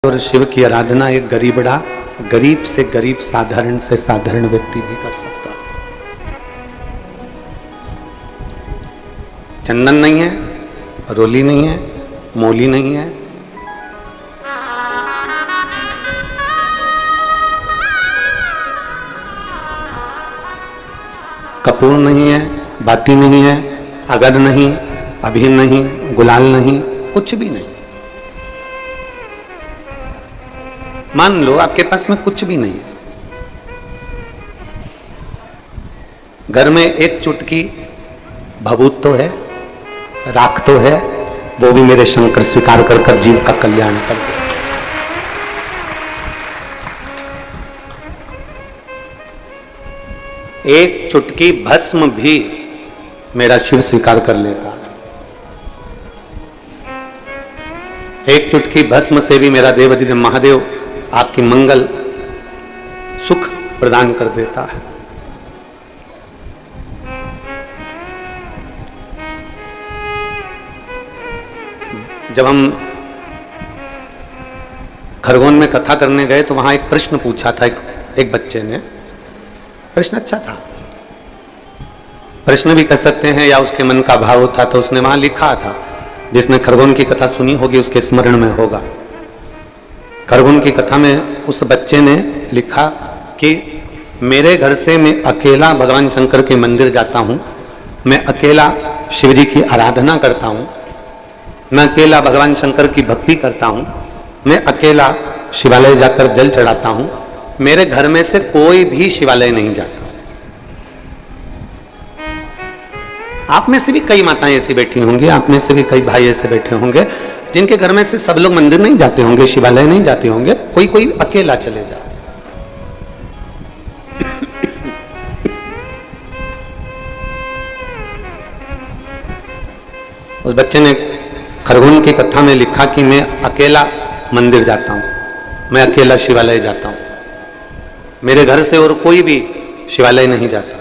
और शिव की आराधना एक गरीब से गरीब साधारण से साधारण व्यक्ति भी कर सकता है। चंदन नहीं है, रोली नहीं है, मोली नहीं है, कपूर नहीं है, बाती नहीं है, अगद नहीं, अभीर नहीं, गुलाल नहीं, कुछ भी नहीं। मान लो आपके पास में कुछ भी नहीं है, घर में एक चुटकी भभूत तो है, राख तो है, वो भी मेरे शंकर स्वीकार कर जीव का कल्याण कर दे। एक चुटकी भस्म भी मेरा शिव स्वीकार कर लेता। एक चुटकी भस्म से भी मेरा देवाधिदेव महादेव आपकी मंगल सुख प्रदान कर देता है। जब हम खरगोन में कथा करने गए तो वहां एक प्रश्न पूछा था एक बच्चे ने। प्रश्न अच्छा था, प्रश्न भी कह सकते हैं या उसके मन का भाव था। तो उसने वहां लिखा था, जिसने खरगोन की कथा सुनी होगी उसके स्मरण में होगा। खरगोन की कथा में उस बच्चे ने लिखा कि मेरे घर से मैं अकेला भगवान शंकर के मंदिर जाता हूं, मैं अकेला शिव जी की आराधना करता हूं, मैं अकेला भगवान शंकर की भक्ति करता हूं, मैं अकेला शिवालय जाकर जल चढ़ाता हूं, मेरे घर में से कोई भी शिवालय नहीं जाता। आप में से भी कई माताएं ऐसी बैठी होंगी, आप में से भी कई भाई ऐसे बैठे होंगे जिनके घर में से सब लोग मंदिर नहीं जाते होंगे, शिवालय नहीं जाते होंगे, कोई कोई अकेला चले जाए। उस बच्चे ने खरगोन की कथा में लिखा कि मैं अकेला मंदिर जाता हूं, मैं अकेला शिवालय जाता हूं, मेरे घर से और कोई भी शिवालय नहीं जाता।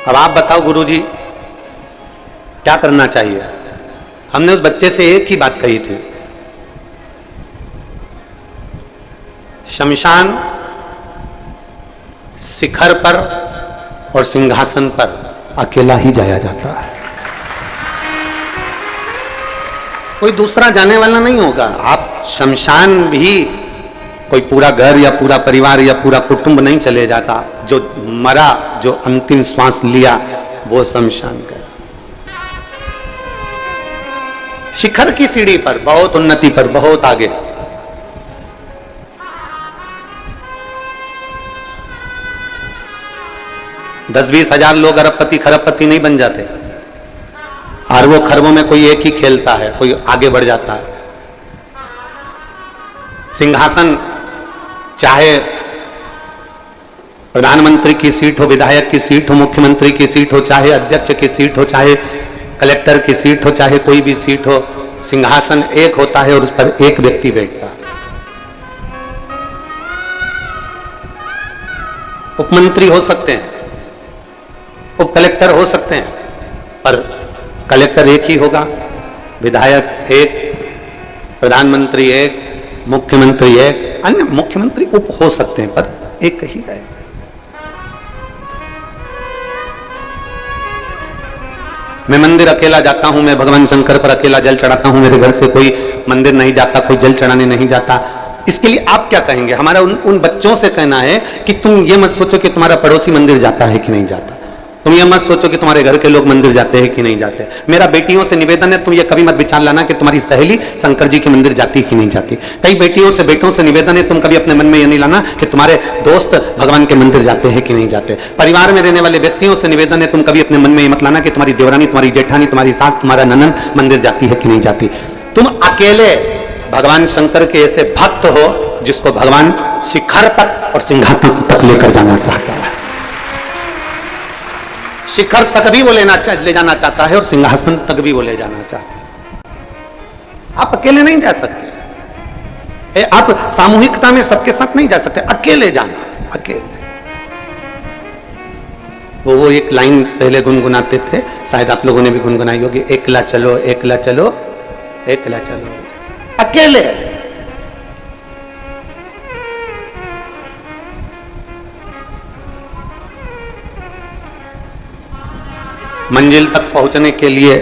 अब आप बताओ गुरुजी क्या करना चाहिए? हमने उस बच्चे से एक ही बात कही थी, शमशान शिखर पर और सिंहासन पर अकेला ही जाया जाता है, कोई दूसरा जाने वाला नहीं होगा। आप शमशान भी कोई पूरा घर या पूरा परिवार या पूरा कुटुंब नहीं चले जाता, जो मरा, जो अंतिम श्वास लिया वो शमशान गया। शिखर की सीढ़ी पर, बहुत उन्नति पर, बहुत आगे। दस 20 हजार लोग अरबपति खरबपति नहीं बन जाते, अरबों खरबों में कोई एक ही खेलता है, कोई आगे बढ़ जाता है। सिंहासन चाहे प्रधानमंत्री की सीट हो, विधायक की सीट हो, मुख्यमंत्री की सीट हो, चाहे अध्यक्ष की सीट हो, चाहे कलेक्टर की सीट हो, चाहे कोई भी सीट हो, सिंहासन एक होता है और उस पर एक व्यक्ति बैठता है। उपमंत्री हो सकते हैं, उप कलेक्टर हो सकते हैं, पर कलेक्टर एक ही होगा, विधायक एक, प्रधानमंत्री एक, मुख्यमंत्री एक, अन्य मुख्यमंत्री उप हो सकते हैं पर एक ही है। मैं मंदिर अकेला जाता हूं, मैं भगवान शंकर पर अकेला जल चढ़ाता हूं, मेरे घर से कोई मंदिर नहीं जाता, कोई जल चढ़ाने नहीं जाता। इसके लिए आप क्या कहेंगे? हमारा उन बच्चों से कहना है कि तुम ये मत सोचो कि तुम्हारा पड़ोसी मंदिर जाता है कि नहीं जाता, तुम ये मत सोचो कि तुम्हारे घर के लोग मंदिर जाते हैं कि नहीं जाते। मेरा बेटियों से निवेदन है, तुम ये कभी मत विचार लाना कि तुम्हारी सहेली शंकर जी के मंदिर जाती कि नहीं जाती। कई बेटियों से बेटों से निवेदन है, तुम कभी अपने मन में ये नहीं लाना कि तुम्हारे दोस्त भगवान के मंदिर जाते हैं कि नहीं जाते। परिवार में रहने वाले व्यक्तियों से निवेदन है, तुम कभी अपने मन में ये मत लाना कि तुम्हारी देवरानी, तुम्हारी जेठानी, तुम्हारी सास, तुम्हारा ननद मंदिर जाती है कि नहीं जाती। तुम अकेले भगवान शंकर के ऐसे भक्त हो जिसको भगवान शिखर तक और सिंहासन तक लेकर जाना चाहता है। शिखर तक भी वो ले जाना चाहता है और सिंहासन तक भी वो ले जाना चाहता है। आप अकेले नहीं जा सकते, आप सामूहिकता में सबके साथ नहीं जा सकते, अकेले जाना, अकेले। तो वो एक लाइन पहले गुनगुनाते थे, शायद आप लोगों ने भी गुनगुनाई होगी, एकला चलो एकला चलो एकला चलो, अकेले। मंजिल तक पहुंचने के लिए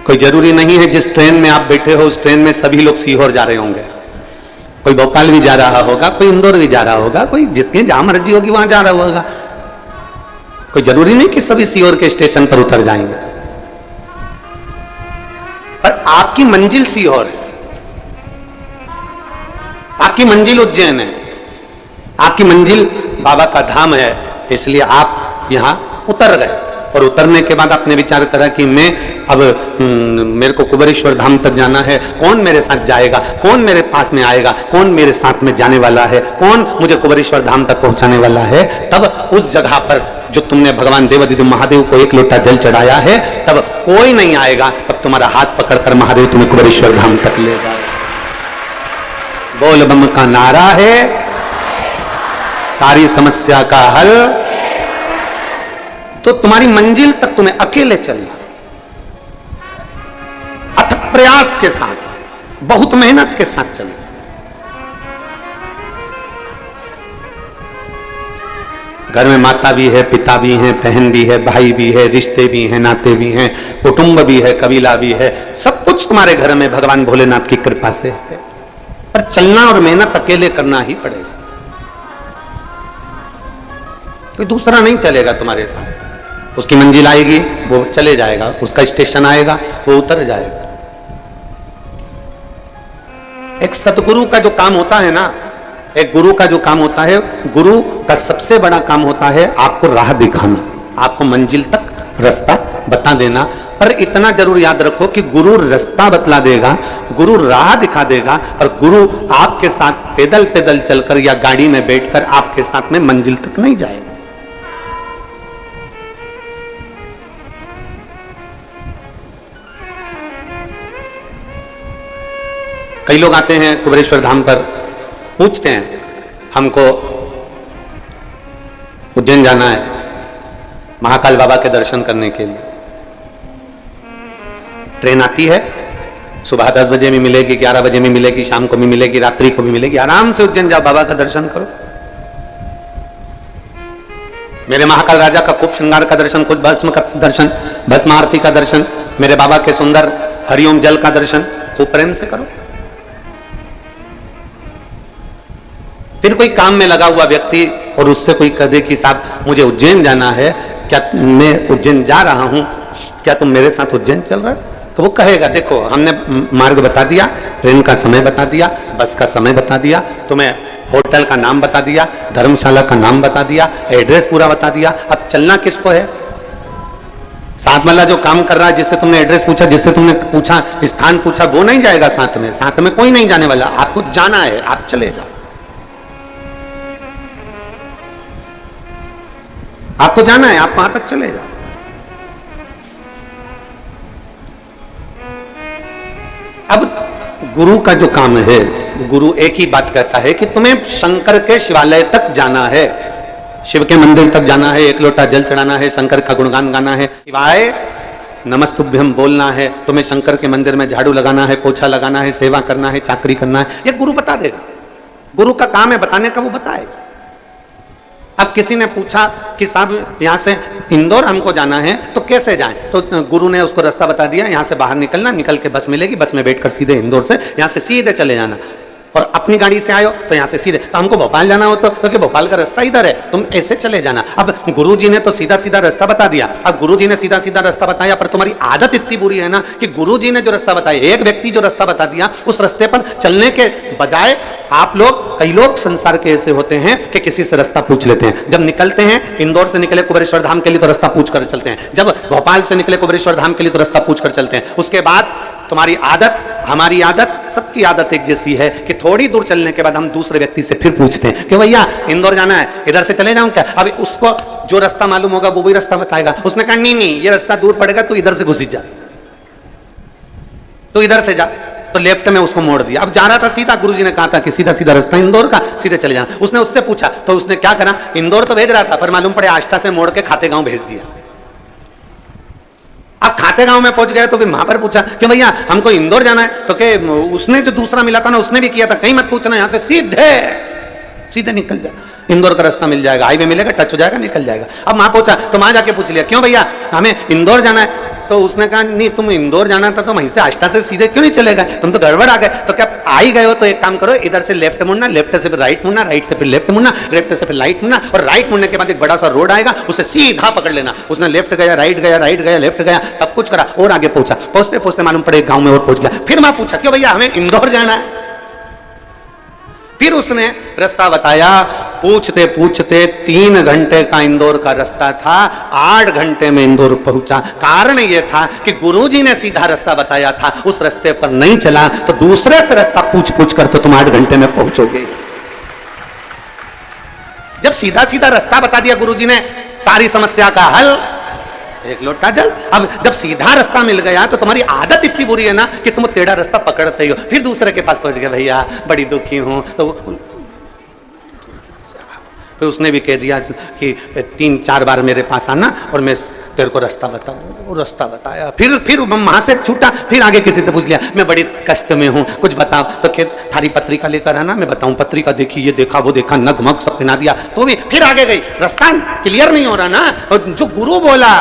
कोई जरूरी नहीं है जिस ट्रेन में आप बैठे हो उस ट्रेन में सभी लोग सीहोर जा रहे होंगे। कोई भोपाल भी जा रहा होगा, कोई इंदौर भी जा रहा होगा, कोई जिसकी जहां मर्जी होगी वहां जा रहा होगा। कोई जरूरी नहीं कि सभी सीहोर के स्टेशन पर उतर जाएंगे, पर आपकी मंजिल सीहोर है, आपकी मंजिल उज्जैन है, आपकी मंजिल बाबा का धाम है। इसलिए आप यहां उतर गए और उतरने के बाद आपने विचार करा कि मैं अब मेरे को कुबेरेश्वर धाम तक जाना है, कौन मेरे साथ जाएगा, कौन मेरे पास में आएगा, कौन मेरे साथ में जाने वाला है, कौन मुझे कुबेरेश्वर धाम तक पहुंचाने वाला है। तब उस जगह पर जो तुमने भगवान देवादिदेव महादेव को एक लोटा जल चढ़ाया है, तब कोई नहीं आएगा, तब तुम्हारा हाथ पकड़कर महादेव तुम्हें कुबेरेश्वर धाम तक ले जाए। बोल बम का नारा है, सारी समस्या का हल। तो तुम्हारी मंजिल तक तुम्हें अकेले चलना, अथक प्रयास के साथ, बहुत मेहनत के साथ चलना। घर में माता भी है, पिता भी है, बहन भी है, भाई भी है, रिश्ते भी हैं, नाते भी हैं, कुटुंब भी है, कबीला भी है, सब कुछ तुम्हारे घर में भगवान भोलेनाथ की कृपा से है। पर चलना और मेहनत अकेले करना ही पड़ेगा, कोई दूसरा नहीं चलेगा तुम्हारे साथ। उसकी मंजिल आएगी वो चले जाएगा, उसका स्टेशन आएगा वो उतर जाएगा। एक सतगुरु का जो काम होता है ना, एक गुरु का जो काम होता है, गुरु का सबसे बड़ा काम होता है आपको राह दिखाना, आपको मंजिल तक रास्ता बता देना। पर इतना जरूर याद रखो कि गुरु रास्ता बतला देगा, गुरु राह दिखा देगा, और गुरु आपके साथ पैदल पैदल चलकर या गाड़ी में बैठकर आपके साथ में मंजिल तक नहीं जाएगा। कई लोग आते हैं कुबेरेश्वर धाम पर, पूछते हैं हमको उज्जैन जाना है महाकाल बाबा के दर्शन करने के लिए। ट्रेन आती है, सुबह 10 बजे भी मिलेगी, 11 बजे भी मिलेगी, शाम को भी मिलेगी, रात्रि को भी मिलेगी। आराम से उज्जैन जाओ, बाबा का दर्शन करो। मेरे महाकाल राजा का खूब श्रृंगार का दर्शन, कुछ भस्म का दर्शन, भस्म आरती का दर्शन, मेरे बाबा के सुंदर हरिओम जल का दर्शन खूब प्रेम से करो। फिर कोई काम में लगा हुआ व्यक्ति और उससे कोई कह दे कि साहब मुझे उज्जैन जाना है, क्या मैं उज्जैन जा रहा हूं, क्या तुम मेरे साथ उज्जैन चल रहे हो? तो वो कहेगा देखो हमने मार्ग बता दिया, ट्रेन का समय बता दिया, बस का समय बता दिया, तुम्हें होटल का नाम बता दिया, धर्मशाला का नाम बता दिया, एड्रेस पूरा बता दिया, अब चलना किसको है? साथ वाला जो काम कर रहा है, जिससे तुमने एड्रेस पूछा, जिससे तुमने पूछा स्थान पूछा, वो नहीं जाएगा साथ में, साथ में कोई नहीं जाने वाला। आपको जाना है, आप चले जाओ, आपको जाना है, आप वहां तक चले जाओ। अब गुरु का जो काम है, गुरु एक ही बात कहता है कि तुम्हें शंकर के शिवालय तक जाना है, शिव के मंदिर तक जाना है, एक लोटा जल चढ़ाना है, शंकर का गुणगान गाना है, शिवाय नमस्तुभ्यम बोलना है, तुम्हें शंकर के मंदिर में झाड़ू लगाना है, पोछा लगाना है, सेवा करना है, चाकरी करना है, ये गुरु बता देगा। गुरु का काम है बताने का, वो बताएगा। अब किसी ने पूछा कि साहब यहाँ से इंदौर हमको जाना है तो कैसे जाएं? तो गुरु ने उसको रास्ता बता दिया, यहाँ से बाहर निकलना, निकल के बस मिलेगी, बस में बैठकर सीधे इंदौर से यहाँ से सीधे चले जाना। और अपनी गाड़ी से आयो तो यहाँ से सीधे, तो हमको भोपाल जाना हो तो क्योंकि भोपाल का रास्ता इधर है, तुम ऐसे चले जाना। अब गुरुजी ने तो सीधा सीधा रास्ता बता दिया। अब गुरुजी ने सीधा सीधा रास्ता बताया, पर तुम्हारी आदत इतनी बुरी है ना कि गुरुजी ने जो रास्ता बताया, एक व्यक्ति जो रास्ता बता दिया, उस रास्ते पर चलने के बजाय आप लोग, कई लोग संसार के ऐसे होते हैं कि किसी से रास्ता पूछ लेते हैं। जब निकलते हैं, इंदौर से निकले कुबेरेश्वर धाम के लिए तो रास्ता पूछ कर चलते हैं, जब भोपाल से निकले कुबेरेश्वर धाम के लिए तो रास्ता पूछ कर चलते हैं। उसके बाद तुम्हारी आदत, हमारी आदत, सबकी आदत एक जैसी है कि थोड़ी दूर चलने के बाद हम दूसरे व्यक्ति से फिर पूछते हैं कि भैया इंदौर जाना है, इधर से चले जाऊं क्या? अभी उसको जो रास्ता मालूम होगा वो भी रास्ता बताएगा। उसने कहा नहीं नहीं, ये रास्ता दूर पड़ेगा, तू इधर से घुस जा, तू इधर से जा। तो लेफ्ट में उसको मोड़ दिया। अब जा रहा था सीधा, गुरुजी ने कहा था कि सीधा सीधा रास्ता इंदौर का, सीधे चले जाना। उसने उससे पूछा तो उसने क्या करा, इंदौर तो भेज रहा था पर मालूम पड़े आष्टा से मोड़ के खाते गांव भेज दिया। अब खाते गांव में पहुंच गए तो फिर वहां पर पूछा कि भैया हमको इंदौर जाना है, तो के उसने जो दूसरा मिला था ना उसने भी किया था, कहीं मत पूछना, यहां से सीधे सीधे निकल जा, इंदौर का रास्ता मिल जाएगा, हाईवे मिलेगा, टच हो जाएगा, निकल जाएगा। अब वहां पहुंचा तो वहां जाके पूछ लिया क्यों भैया हमें इंदौर जाना है, तो उसने कहा नहीं तुम इंदौर जाना था तो वहीं से आष्टा से सीधे क्यों नहीं चले गए, तुम तो गड़बड़ आ गए। तो क्या आ ही गए हो तो एक काम करो, इधर से लेफ्ट मुड़ना, लेफ्ट से फिर राइट मुड़ना, राइट से फिर लेफ्ट मुड़ना, लेफ्ट से फिर राइट मुड़ना, और राइट मुड़ने के बाद एक बड़ा सा रोड आएगा उसे सीधा पकड़ लेना। उसने लेफ्ट गया, राइट गया, राइट गया, लेफ्ट गया, सब कुछ करा और आगे पहुंचा। पहुंचते पहुंचते मालूम पड़े गांव में और पहुंच गया। फिर मैं पूछा क्यों भैया हमें इंदौर जाना है, फिर उसने रास्ता बताया। पूछते पूछते 3 घंटे का इंदौर का रास्ता था, 8 घंटे में इंदौर पहुंचा। कारण यह था कि गुरुजी ने सीधा रास्ता बताया था, उस रास्ते पर नहीं चला तो दूसरे से रास्ता पूछ पूछ कर तो तुम 8 घंटे में पहुंचोगे। जब सीधा सीधा रास्ता बता दिया गुरुजी ने, सारी समस्या का हल, एक लोटा जल। अब जब सीधा रास्ता मिल गया तो तुम्हारी आदत इतनी बुरी है ना कि तुम टेढ़ा रास्ता पकड़ते ही हो। फिर दूसरे के पास पहुंच गए, भैया बड़ी दुखी हूं, तो फिर उसने भी कह दिया कि 3-4 बार मेरे पास आना और मैं तेरे को रास्ता बताऊं। वो रास्ता बताया, फिर वहां से छूटा, फिर आगे किसी से पूछ लिया मैं बड़ी कष्ट में हूं कुछ बताओ, तो क्या थारी पत्रिका लेकर आना, मैं बताऊं पत्रिका देखी, ये देखा वो देखा, नगमग सब पिना दिया, तो भी फिर आगे गई। रास्ता क्लियर नहीं हो रहा ना, और जो गुरु बोला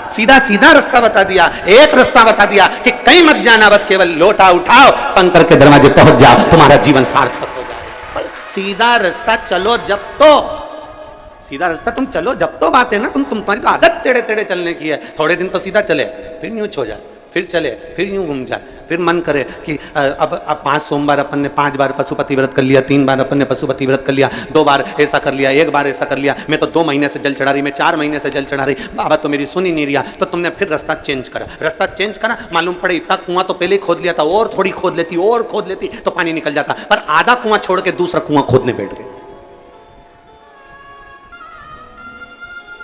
सीधा सीधा रास्ता बता दिया, एक रास्ता बता दिया कि कहीं मत जाना, बस केवल लोटा उठाओ, शंकर के दरवाजे पहुंच जाओ, तुम्हारा जीवन सार्थक हो जाए। सीधा रास्ता चलो जब तो, सीधा रास्ता तुम चलो जब तो बात है ना, तुम्हारी तो आदत टेढ़े टेढ़े चलने की है। थोड़े दिन तो सीधा चले, फिर यूं हो जाए, फिर चले, फिर यूं घूम जाए, फिर मन करे कि अब 5 सोमवार अपन ने 5 बार पशुपति व्रत कर लिया, 3 बार अपन ने पशुपति व्रत कर लिया, 2 बार ऐसा कर लिया, 1 बार ऐसा कर लिया, मैं तो 2 महीने से जल चढ़ा रही, मैं 4 महीने से जल चढ़ा रही, बाबा तो मेरी सुन ही नहीं रिया। तो तुमने फिर रास्ता चेंज करा, रास्ता चेंज करा, मालूम पड़े इतना कुआं तो पहले ही खोद लिया था, और थोड़ी खोद लेती और खोद लेती तो पानी निकल जाता, पर आधा कुआं छोड़ के दूसरा कुआं खोदने बैठ गए।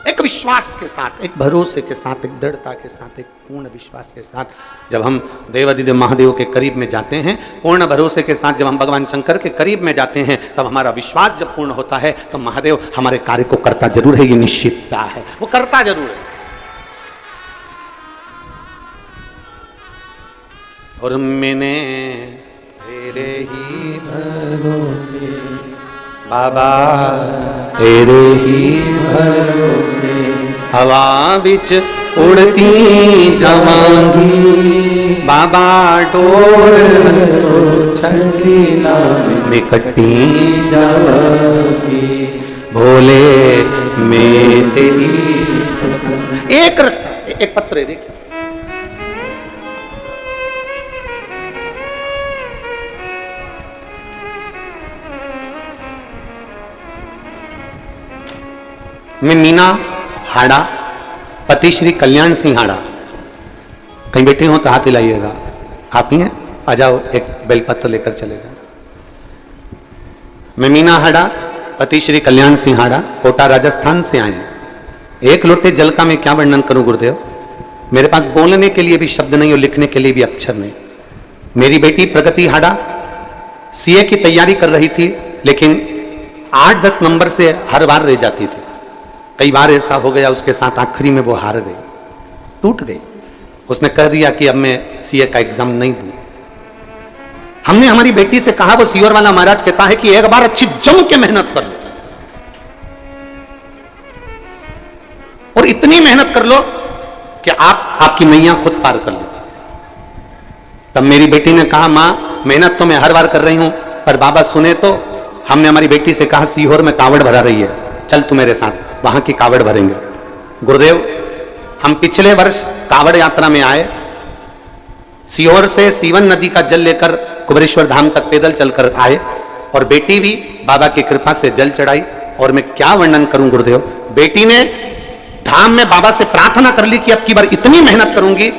एक विश्वास के साथ, एक भरोसे के साथ, एक दृढ़ता के साथ, एक पूर्ण विश्वास के साथ जब हम देवादिदेव महादेव के करीब में जाते हैं, पूर्ण भरोसे के साथ जब हम भगवान शंकर के करीब में जाते हैं, तब हमारा विश्वास जब पूर्ण होता है तो महादेव हमारे कार्य को करता जरूर है, ये निश्चितता है, वो करता जरूर है। और मैंने तेरे ही भरोसे बाबा, तेरे ही भरोसे हवा बिच उड़ती जावांगी, बाबा डोर तो छठी ना निकटी जावांगी, भोले मैं तेरी। एक रास्ता, एक पत्र है देखिए, मैं मीना हाड़ा, पति श्री कल्याण सिंह हाड़ा, कहीं बैठे हो तो हाथ हिलाइएगा, आप ही हैं, आ जाओ, एक बेलपत्र लेकर चले जाओ। मैं मीना हाड़ा, पति श्री कल्याण सिंह हाड़ा, कोटा राजस्थान से आए हैं। एक लोटे जल का मैं क्या वर्णन करूं गुरुदेव, मेरे पास बोलने के लिए भी शब्द नहीं और लिखने के लिए भी अक्षर नहीं। मेरी बेटी प्रगति हाड़ा सीए की तैयारी कर रही थी, लेकिन 8-10 नंबर से हर बार रह जाती थी। कई बार ऐसा हो गया उसके साथ, आखिरी में वो हार गई, टूट गई। उसने कह दिया कि अब मैं सीए का एग्जाम नहीं दूं। हमने हमारी बेटी से कहा, वो सीओर वाला महाराज कहता है कि एक बार अच्छी जम के मेहनत कर लो, और इतनी मेहनत कर लो कि आपकी नैया खुद पार कर लो। तब मेरी बेटी ने कहा, मां मेहनत तो मैं हर बार कर रही हूं, पर बाबा सुने तो। हमने हमारी बेटी से कहा, सीहोर में कावड़ भरा रही है, चल तू मेरे साथ, वहां की कावड़ भरेंगे। गुरुदेव, हम पिछले वर्ष कावड़ यात्रा में आए, सीहोर से सीवन नदी का जल लेकर कुबेरेश्वर धाम तक पैदल चलकर आए, और बेटी भी बाबा की कृपा से जल चढ़ाई। और मैं क्या वर्णन करूं गुरुदेव, बेटी ने धाम में बाबा से प्रार्थना कर ली कि अब की बार इतनी मेहनत करूंगी,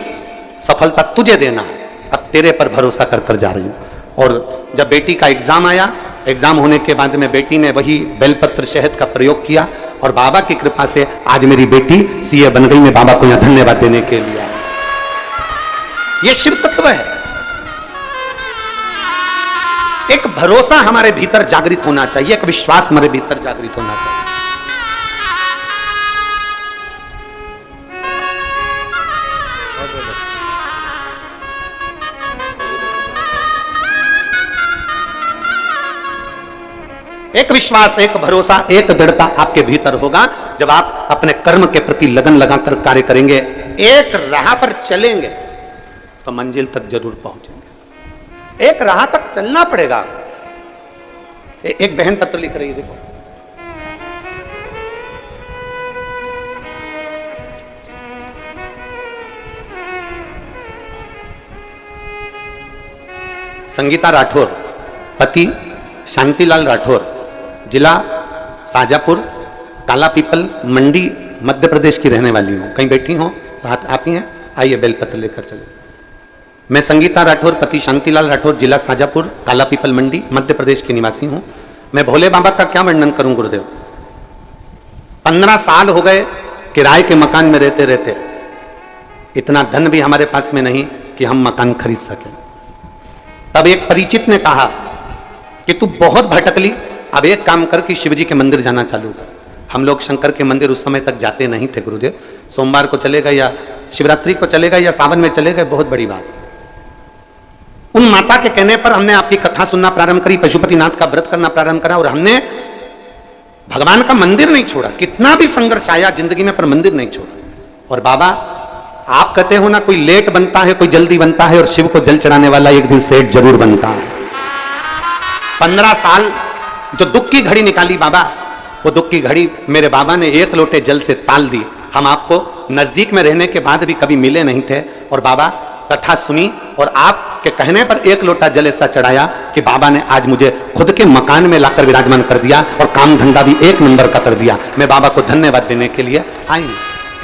सफलता तुझे देना है, अब तेरे पर भरोसा कर कर जा रही हूं। और जब बेटी का एग्जाम आया, एग्जाम होने के बाद में बेटी ने वही बेलपत्र शहद का प्रयोग किया, और बाबा की कृपा से आज मेरी बेटी सीए बन गई। मैं बाबा को यहां धन्यवाद देने के लिए आया। यह शिव तत्व है। एक भरोसा हमारे भीतर जागृत होना चाहिए, एक विश्वास हमारे भीतर जागृत होना चाहिए। एक विश्वास, एक भरोसा, एक दृढ़ता आपके भीतर होगा जब आप अपने कर्म के प्रति लगन लगाकर कार्य करेंगे, एक राह पर चलेंगे तो मंजिल तक जरूर पहुंचेंगे। एक राह तक चलना पड़ेगा। एक बहन पत्र लिख रही है, देखो। संगीता राठौर, पति शांतिलाल राठौर, जिला शाजापुर, काला पीपल मंडी, मध्य प्रदेश की रहने वाली हूं। कहीं बैठी हो तो आप ही हैं, आइए बेलपत्र लेकर चले। मैं संगीता राठौर, पति शांतिलाल राठौर, जिला शाजापुर, काला पीपल मंडी, मध्य प्रदेश की निवासी हूं। मैं भोले बाबा का क्या वर्णन करूं गुरुदेव। 15 साल हो गए किराए के मकान में रहते रहते, इतना धन भी हमारे पास में नहीं कि हम मकान खरीद सकें। तब एक परिचित ने कहा कि तू बहुत भटकली, अब एक काम कर कि शिवजी के मंदिर जाना चालू कर। हम लोग शंकर के मंदिर उस समय तक जाते नहीं थे गुरुदेव। सोमवार को चले गए या शिवरात्रि को चले गए या सावन में चले गए, बहुत बड़ी बात। उन माता के कहने पर हमने आपकी कथा सुनना प्रारंभ करी, पशुपतिनाथ का व्रत करना प्रारंभ करा और हमने भगवान का मंदिर नहीं छोड़ा। कितना भी संघर्ष आया जिंदगी में पर मंदिर नहीं छोड़ा। और बाबा आप कहते हो ना, कोई लेट बनता है कोई जल्दी बनता है, और शिव को जल चढ़ाने वाला एक दिन सेठ जरूर बनता है। 15 साल जो दुख की घड़ी निकाली बाबा, वो दुख की घड़ी मेरे बाबा ने एक लोटे जल से ताल दी। हम आपको नजदीक में रहने के बाद भी कभी मिले नहीं थे, और बाबा कथा सुनी और आपके कहने पर एक लोटा जल ऐसा चढ़ाया कि बाबा ने आज मुझे खुद के मकान में लाकर विराजमान कर दिया और काम धंधा भी एक नंबर का कर दिया। मैं बाबा को धन्यवाद देने के लिए आई।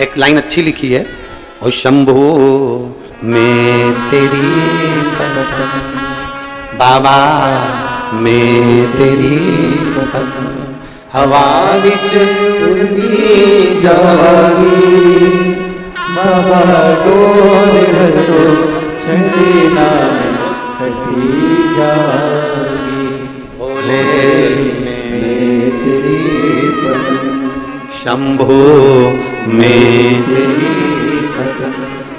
एक लाइन अच्छी लिखी है, ओ शंभू मैं तेरी बाबा मैं तेरी हवा विच उड़दी जावी, बाबा डोर तो छंडी नाम कटी जावी। भोले मैं तेरी पत्नी, शंभू मैं तेरी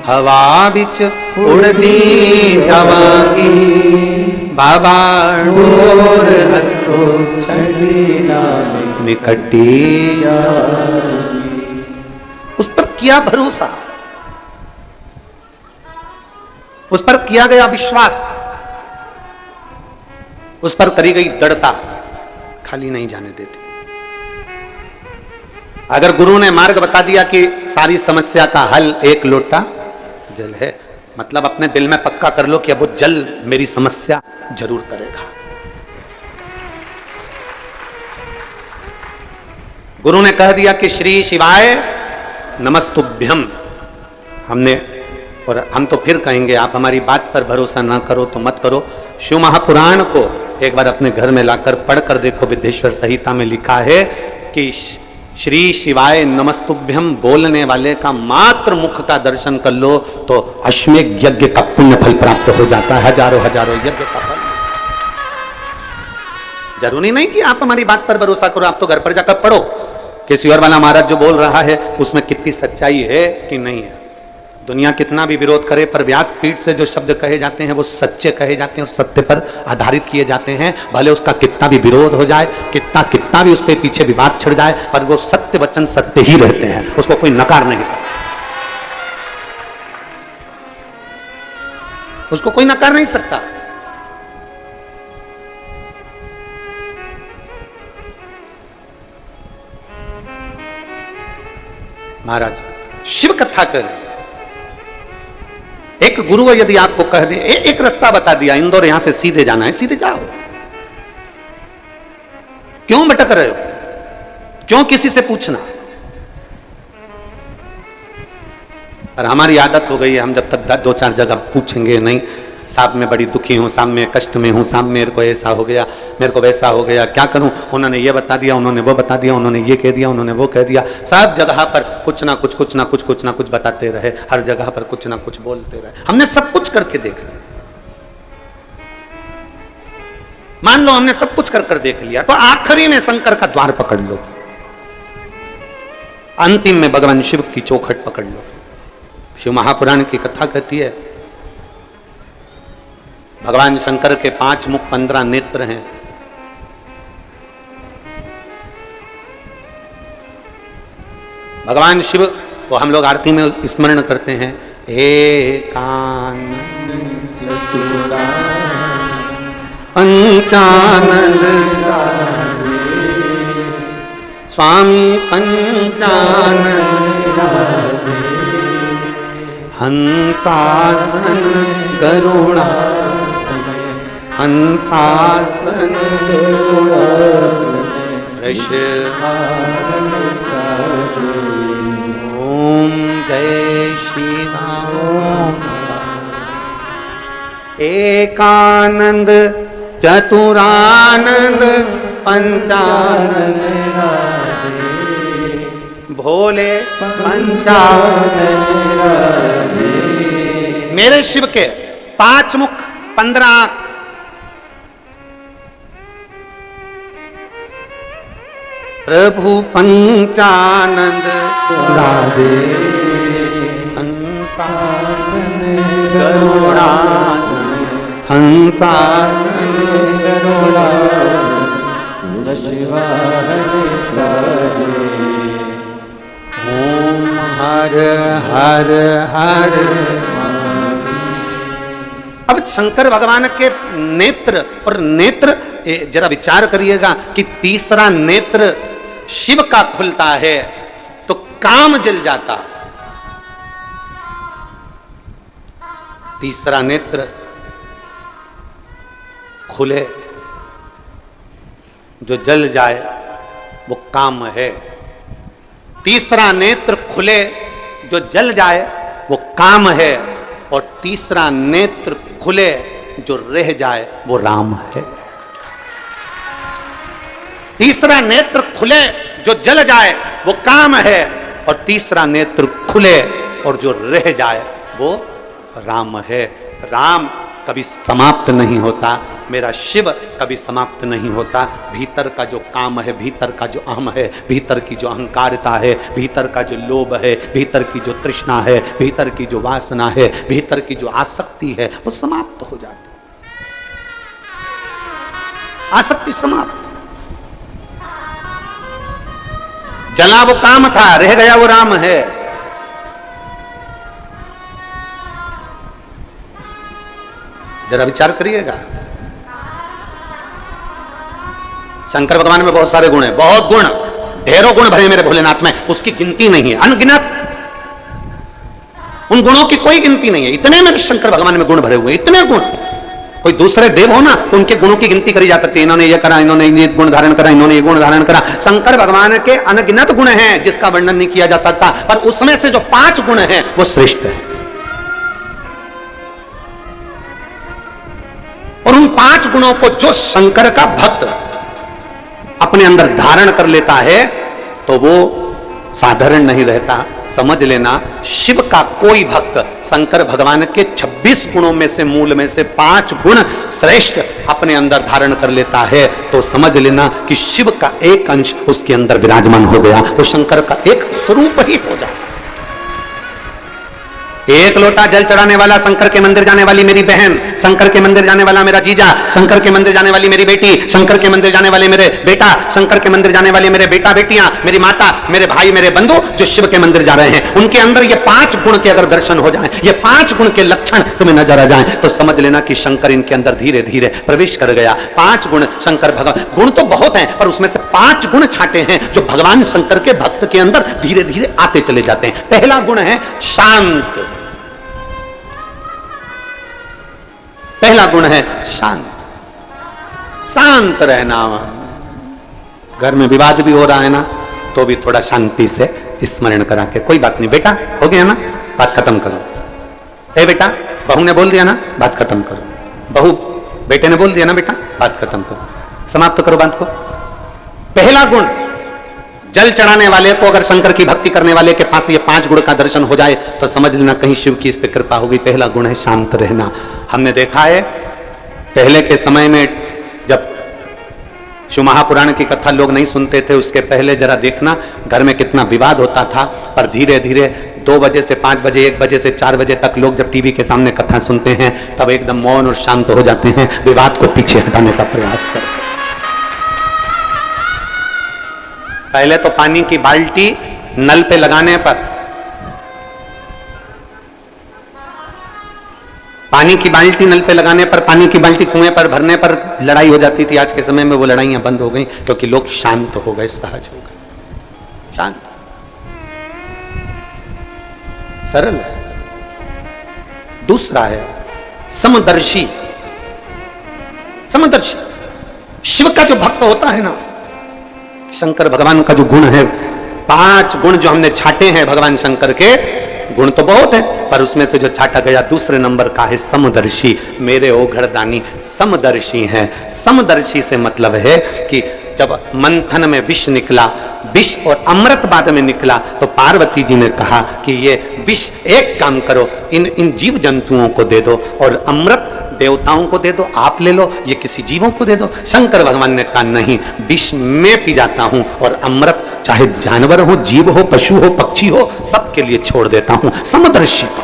हवा बिच उड़दी जावांगी, बाबा डोर हथो छंडी नाम निकटी जावी। उस पर किया भरोसा, उस पर किया गया विश्वास, उस पर करी गई दृढ़ता खाली नहीं जाने देती। अगर गुरु ने मार्ग बता दिया कि सारी समस्या का हल एक लोटा जल है, मतलब अपने दिल में पक्का कर लो कि अब वो जल मेरी समस्या जरूर करेगा। गुरु ने कह दिया कि श्री शिवाय नमस्तुभ्यम, हमने, और हम तो फिर कहेंगे आप हमारी बात पर भरोसा ना करो तो मत करो। शिव महापुराण को एक बार अपने घर में लाकर पढ़कर देखो। विद्येश्वर संहिता में लिखा है कि श्री शिवाय नमस्तुभ्यम बोलने वाले का मात्र मुख का दर्शन कर लो तो अश्वमेध यज्ञ का पुण्य फल प्राप्त हो जाता है, हजारों हजारों यज्ञ का फल। जरूरी नहीं कि आप हमारी बात पर भरोसा करो, आप तो घर पर जाकर पढ़ो कि शिवर वाला महाराज जो बोल रहा है उसमें कितनी सच्चाई है कि नहीं है। दुनिया कितना भी विरोध करे पर व्यासपीठ से जो शब्द कहे जाते हैं वो सच्चे कहे जाते हैं और सत्य पर आधारित किए जाते हैं। भले उसका कितना भी विरोध हो जाए, कितना भी उस पर पीछे विवाद छिड़ जाए, पर वो सत्य वचन सत्य ही रहते हैं, उसको कोई नकार नहीं सकता, उसको कोई नकार नहीं सकता। महाराज शिव कथा करें, एक गुरु यदि आपको कह दे, एक रास्ता बता दिया, इंदौर यहां से सीधे जाना है, सीधे जाओ। क्यों भटक रहे हो? क्यों किसी से पूछना? पर हमारी आदत हो गई है, हम जब तक 2-4 जगह पूछेंगे नहीं, साहब मैं बड़ी दुखी हूँ, साहब मैं कष्ट में हूँ, साहब मेरे को ऐसा हो गया, मेरे को वैसा हो गया, क्या करूँ, उन्होंने ये बता दिया, उन्होंने वो बता दिया, उन्होंने ये कह दिया, उन्होंने वो कह दिया। सब जगह पर कुछ ना कुछ बताते रहे, हर जगह पर कुछ ना कुछ बोलते रहे। हमने सब कुछ करके देखा, मान लो हमने सब कुछ कर कर देख लिया, तो आखिरी में शंकर का द्वार पकड़ लो, अंतिम में भगवान शिव की चौखट पकड़ लो। शिव महापुराण की कथा कहती है भगवान शंकर के 5 मुख 15 नेत्र हैं। भगवान शिव को हम लोग आरती में स्मरण करते हैं, एकानंद पंचानंद स्वामी पंचानंद हंसासन गरुड़ासन हंसासन ओम जय शिवा ओम एकानंद चतुरानंद पंचानंद भोले पंचानंद। मेरे शिव के 5 मुख 15 आंख, प्रभु पंचानंद राधे हंसासन गरुड़ासन हंसासन गरुड़ासन ओम हर हर हर। अब शंकर भगवान के नेत्र और नेत्र जरा विचार करिएगा कि तीसरा नेत्र शिव का खुलता है तो काम जल जाता, तीसरा नेत्र खुले जो जल जाए वो काम है, तीसरा नेत्र खुले जो जल जाए वो काम है, और तीसरा नेत्र खुले जो रह जाए वो राम है। तीसरा नेत्र खुले जो जल जाए वो काम है, और तीसरा नेत्र खुले और जो रह जाए वो राम है। राम कभी समाप्त नहीं होता, मेरा शिव कभी समाप्त नहीं होता। भीतर का जो काम है, भीतर का जो अहम है, भीतर की जो अहंकारिता है, भीतर का जो लोभ है, भीतर की जो तृष्णा है, भीतर की जो वासना है, भीतर की जो आसक्ति है, वो समाप्त हो जाती, आसक्ति समाप्त। जला वो काम था, रह गया वो राम है। जरा विचार करिएगा। शंकर भगवान में बहुत सारे गुण हैं, बहुत गुण, ढेरों गुण भरे मेरे भोलेनाथ में, उसकी गिनती नहीं है, अनगिनत। उन गुणों की कोई गिनती नहीं है, इतने मेरे शंकर भगवान में गुण भरे हुए, इतने गुण। कोई दूसरे देव हो ना तो उनके गुणों की गिनती करी जा सकती है, इन्होंने ये करा, इन्होंने ये गुण धारण करा, इन्होंने ये गुण धारण करा। शंकर भगवान के अनगिनत गुण हैं जिसका वर्णन नहीं किया जा सकता, पर उसमें से जो 5 गुण हैं वो श्रेष्ठ है। और उन 5 गुणों को जो शंकर का भक्त अपने अंदर धारण कर लेता है तो वो साधारण नहीं रहता। समझ लेना, शिव का कोई भक्त शंकर भगवान के 26 गुणों में से, मूल में से 5 गुण श्रेष्ठ अपने अंदर धारण कर लेता है तो समझ लेना कि शिव का एक अंश उसके अंदर विराजमान हो गया, वो शंकर का एक स्वरूप ही हो जाए। एक लोटा जल चढ़ाने वाला शंकर के मंदिर जाने वाली मेरी बहन, शंकर के मंदिर जाने वाला मेरा जीजा, शंकर के मंदिर जाने वाली मेरी बेटी, शंकर के मंदिर जाने वाले मेरे बेटा, शंकर के मंदिर जाने वाले मेरे बेटा बेटियां, मेरी माता, मेरे भाई, मेरे बंधु जो शिव के मंदिर जा रहे हैं, उनके अंदर ये 5 गुण के अगर दर्शन हो जाए, ये 5 गुण के लक्षण तुम्हें नजर आ जाए तो समझ लेना कि शंकर इनके अंदर धीरे धीरे प्रवेश कर गया। 5 गुण शंकर भगवान, गुण तो बहुत हैं पर उसमें से 5 गुण छाटे हैं जो भगवान शंकर के भक्त के अंदर धीरे धीरे आते चले जाते हैं। पहला गुण है शांत, पहला गुण है शांत, शांत रहना। घर में विवाद भी हो रहा है ना तो भी थोड़ा शांति से स्मरण करा के, कोई बात नहीं बेटा, हो गया ना, बात खत्म करो। ए बेटा, बहू ने बोल दिया ना, बात खत्म करो। बहू बेटे ने बोल दिया ना बेटा, बात खत्म करो, समाप्त करो बात को। पहला गुण, जल चढ़ाने वाले को अगर शंकर की भक्ति करने वाले के पास ये 5 गुण का दर्शन हो जाए तो समझ लेना कहीं शिव की इस पे कृपा होगी। पहला गुण है शांत रहना। हमने देखा है पहले के समय में जब शिव महापुराण की कथा लोग नहीं सुनते थे, उसके पहले जरा देखना घर में कितना विवाद होता था। पर धीरे धीरे 2 बजे से 5 बजे, 1 बजे से 4 बजे तक लोग जब टीवी के सामने कथा सुनते हैं तब एकदम मौन और शांत हो जाते हैं, विवाद को पीछे हटाने का प्रयास करते हैं। पहले तो पानी की बाल्टी नल पे लगाने पर, पानी की बाल्टी नल पे लगाने पर, पानी की बाल्टी कुएं पर भरने पर लड़ाई हो जाती थी। आज के समय में वो लड़ाइयां बंद हो गई क्योंकि लोग शांत हो गए, सहज हो गए, शांत, सरल है। दूसरा है समदर्शी। समदर्शी शिव का जो भक्त होता है ना, शंकर भगवान का जो गुण है, 5 गुण जो हमने छाटे हैं भगवान शंकर के, गुण तो बहुत है पर उसमें से जो छाटा गया दूसरे नंबर का है समदर्शी। मेरे ओघड़दानी समदर्शी हैं। समदर्शी से मतलब है कि जब मंथन में विष निकला, विष और अमृत बाद में निकला, तो पार्वती जी ने कहा कि ये विष एक काम करो, इन जीव जंतुओं को दे दो और अमृत देवताओं को दे दो, आप ले लो, ये किसी जीवों को दे दो। शंकर भगवान ने कहा नहीं, विष मैं पी जाता हूं और अमृत चाहे जानवर हो, जीव हो, पशु हो, पक्षी हो, सबके लिए छोड़ देता हूं। समदर्शिता।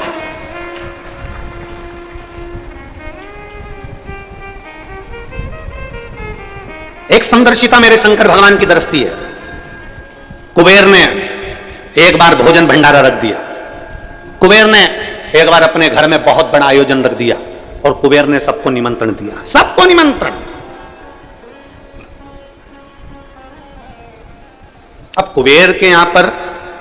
एक समदर्शिता मेरे शंकर भगवान की दृष्टि है। कुबेर ने एक बार भोजन भंडारा रख दिया, कुबेर ने एक बार अपने घर में बहुत बड़ा आयोजन रख दिया और कुबेर ने सबको निमंत्रण दिया, सबको निमंत्रण। अब कुबेर के यहां पर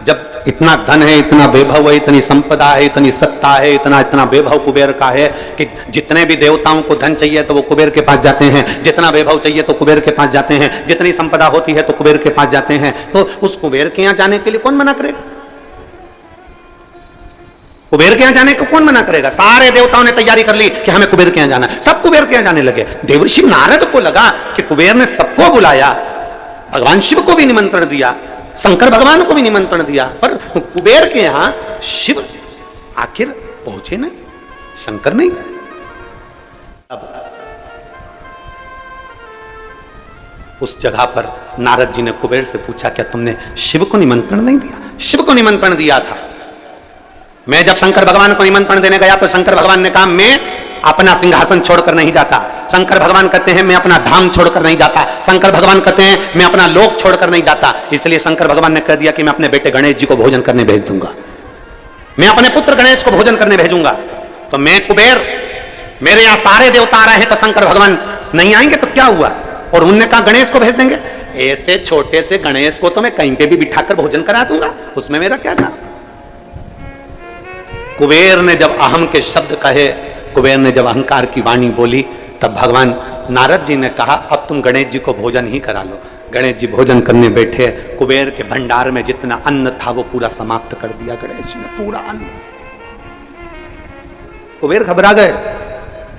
जब इतना धन है, इतना वैभव है, इतनी संपदा है, इतनी सत्ता है, इतना वैभव कुबेर का है कि जितने भी देवताओं को धन चाहिए तो वो कुबेर के पास जाते हैं, जितना वैभव चाहिए तो कुबेर के पास जाते हैं, जितनी संपदा होती है तो कुबेर के पास जाते हैं। तो उस कुबेर के यहां जाने के लिए कौन मना करेगा? कुबेर के यहां जाने को कौन मना करेगा? सारे देवताओं ने तैयारी कर ली कि हमें कुबेर के यहां जाना है, सब कुबेर के यहां जाने लगे। देवर्षि नारद को लगा कि कुबेर ने सबको बुलाया, भगवान शिव को भी निमंत्रण दिया, शंकर भगवान को भी निमंत्रण दिया, पर कुबेर के यहां शिव आखिर पहुंचे नहीं, शंकर नहीं गए। अब उस जगह पर नारद जी ने कुबेर से पूछा, क्या तुमने शिव को निमंत्रण नहीं दिया? शिव को निमंत्रण दिया था। मैं जब शंकर भगवान को निमंत्रण देने गया तो शंकर भगवान ने कहा मैं अपना सिंहासन छोड़कर नहीं जाता। शंकर भगवान कहते हैं मैं अपना धाम छोड़कर नहीं जाता। शंकर भगवान कहते हैं मैं अपना लोक छोड़कर नहीं जाता। इसलिए शंकर भगवान ने कह दिया कि मैं अपने बेटे गणेश जी को भोजन करने भेज दूंगा, मैं अपने पुत्र गणेश को भोजन करने भेजूंगा। तो मैं कुबेर, मेरे यहां सारे देवता आ रहे हैं तो शंकर भगवान नहीं आएंगे तो क्या हुआ? और उन्होंने कहा गणेश को भेज देंगे। ऐसे छोटे से गणेश को तो मैं कहीं पे भी बिठाकर भोजन करा दूंगा, उसमें मेरा क्या काम? कुबेर ने जब अहम के शब्द कहे, कुबेर ने जब अहंकार की वाणी बोली, तब भगवान नारद जी ने कहा अब तुम गणेश जी को भोजन ही करा लो। गणेश जी भोजन करने बैठे, कुबेर के भंडार में जितना अन्न था वो पूरा समाप्त कर दिया गणेश जी ने, पूरा अन्न। कुबेर घबरा गए,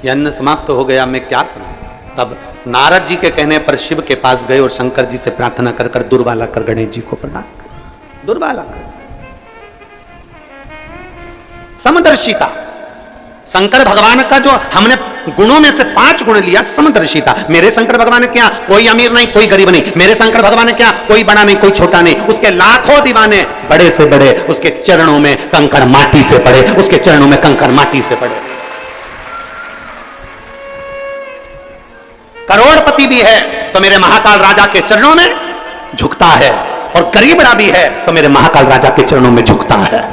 ये अन्न समाप्त हो गया, मैं क्या करूं? तब नारद जी के कहने पर शिव के पास गए और शंकर जी से प्रार्थना कर कर दुर्वाला कर गणेश जी को प्रणाम कर, दुर्वाला कर। समदर्शिता, शंकर भगवान का जो हमने गुणों में से 5 गुण लिया, समदर्शिता। मेरे शंकर भगवान क्या कोई अमीर नहीं, कोई गरीब नहीं। मेरे शंकर भगवान क्या कोई बड़ा नहीं, कोई छोटा नहीं। उसके लाखों दीवाने, बड़े से बड़े, उसके चरणों में कंकड़ माटी से पड़े, उसके चरणों में कंकड़ माटी से पड़े। करोड़पति भी है तो मेरे महाकाल राजा के चरणों में झुकता है, और गरीबड़ा भी है तो मेरे महाकाल राजा के चरणों में झुकता है।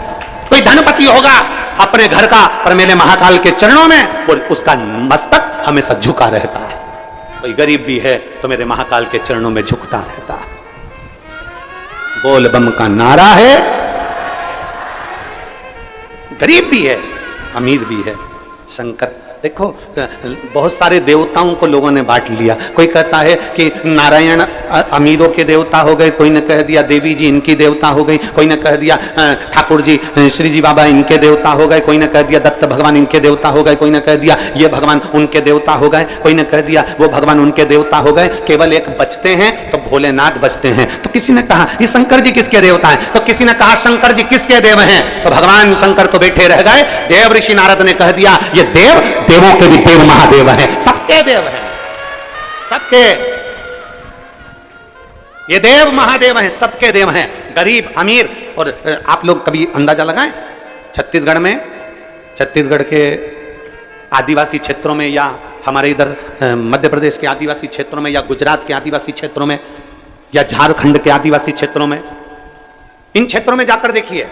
कोई धनपति होगा अपने घर का, पर मेरे महाकाल के चरणों में और उसका मस्तक हमेशा झुका रहता है। कोई गरीब भी है तो मेरे महाकाल के चरणों में झुकता रहता है। बोल बम का नारा है। गरीब भी है, अमीर भी है। शंकर देखो, बहुत सारे देवताओं को लोगों ने बांट लिया। कोई कहता है कि नारायण अमीरों के देवता हो गए, कोई ने कह दिया देवी जी इनकी देवता हो गई, कोई ने कह दिया ठाकुर जी श्री जी बाबा इनके देवता हो गए, कोई ने कह दिया दत्त भगवान इनके देवता हो गए, कोई ने कह दिया ये भगवान उनके देवता हो गए, कोई ने कह दिया वो भगवान उनके देवता हो गए। केवल एक बचते हैं तो भोलेनाथ बचते हैं। तो किसी ने कहा ये शंकर जी किसके देवता हैं, तो किसी ने कहा शंकर जी किसके देव हैं, तो भगवान शंकर तो बैठे रह गए। देव ऋषि नारद ने कह दिया ये देव देवों के भी देव महादेव हैं, सबके देव हैं, सबके। ये देव महादेव हैं, सबके देव हैं, गरीब अमीर। और आप लोग कभी अंदाजा लगाएं, छत्तीसगढ़ के आदिवासी क्षेत्रों में, या हमारे इधर मध्य प्रदेश के आदिवासी क्षेत्रों में, या गुजरात के आदिवासी क्षेत्रों में, या झारखंड के आदिवासी क्षेत्रों में, इन क्षेत्रों में जाकर देखिए,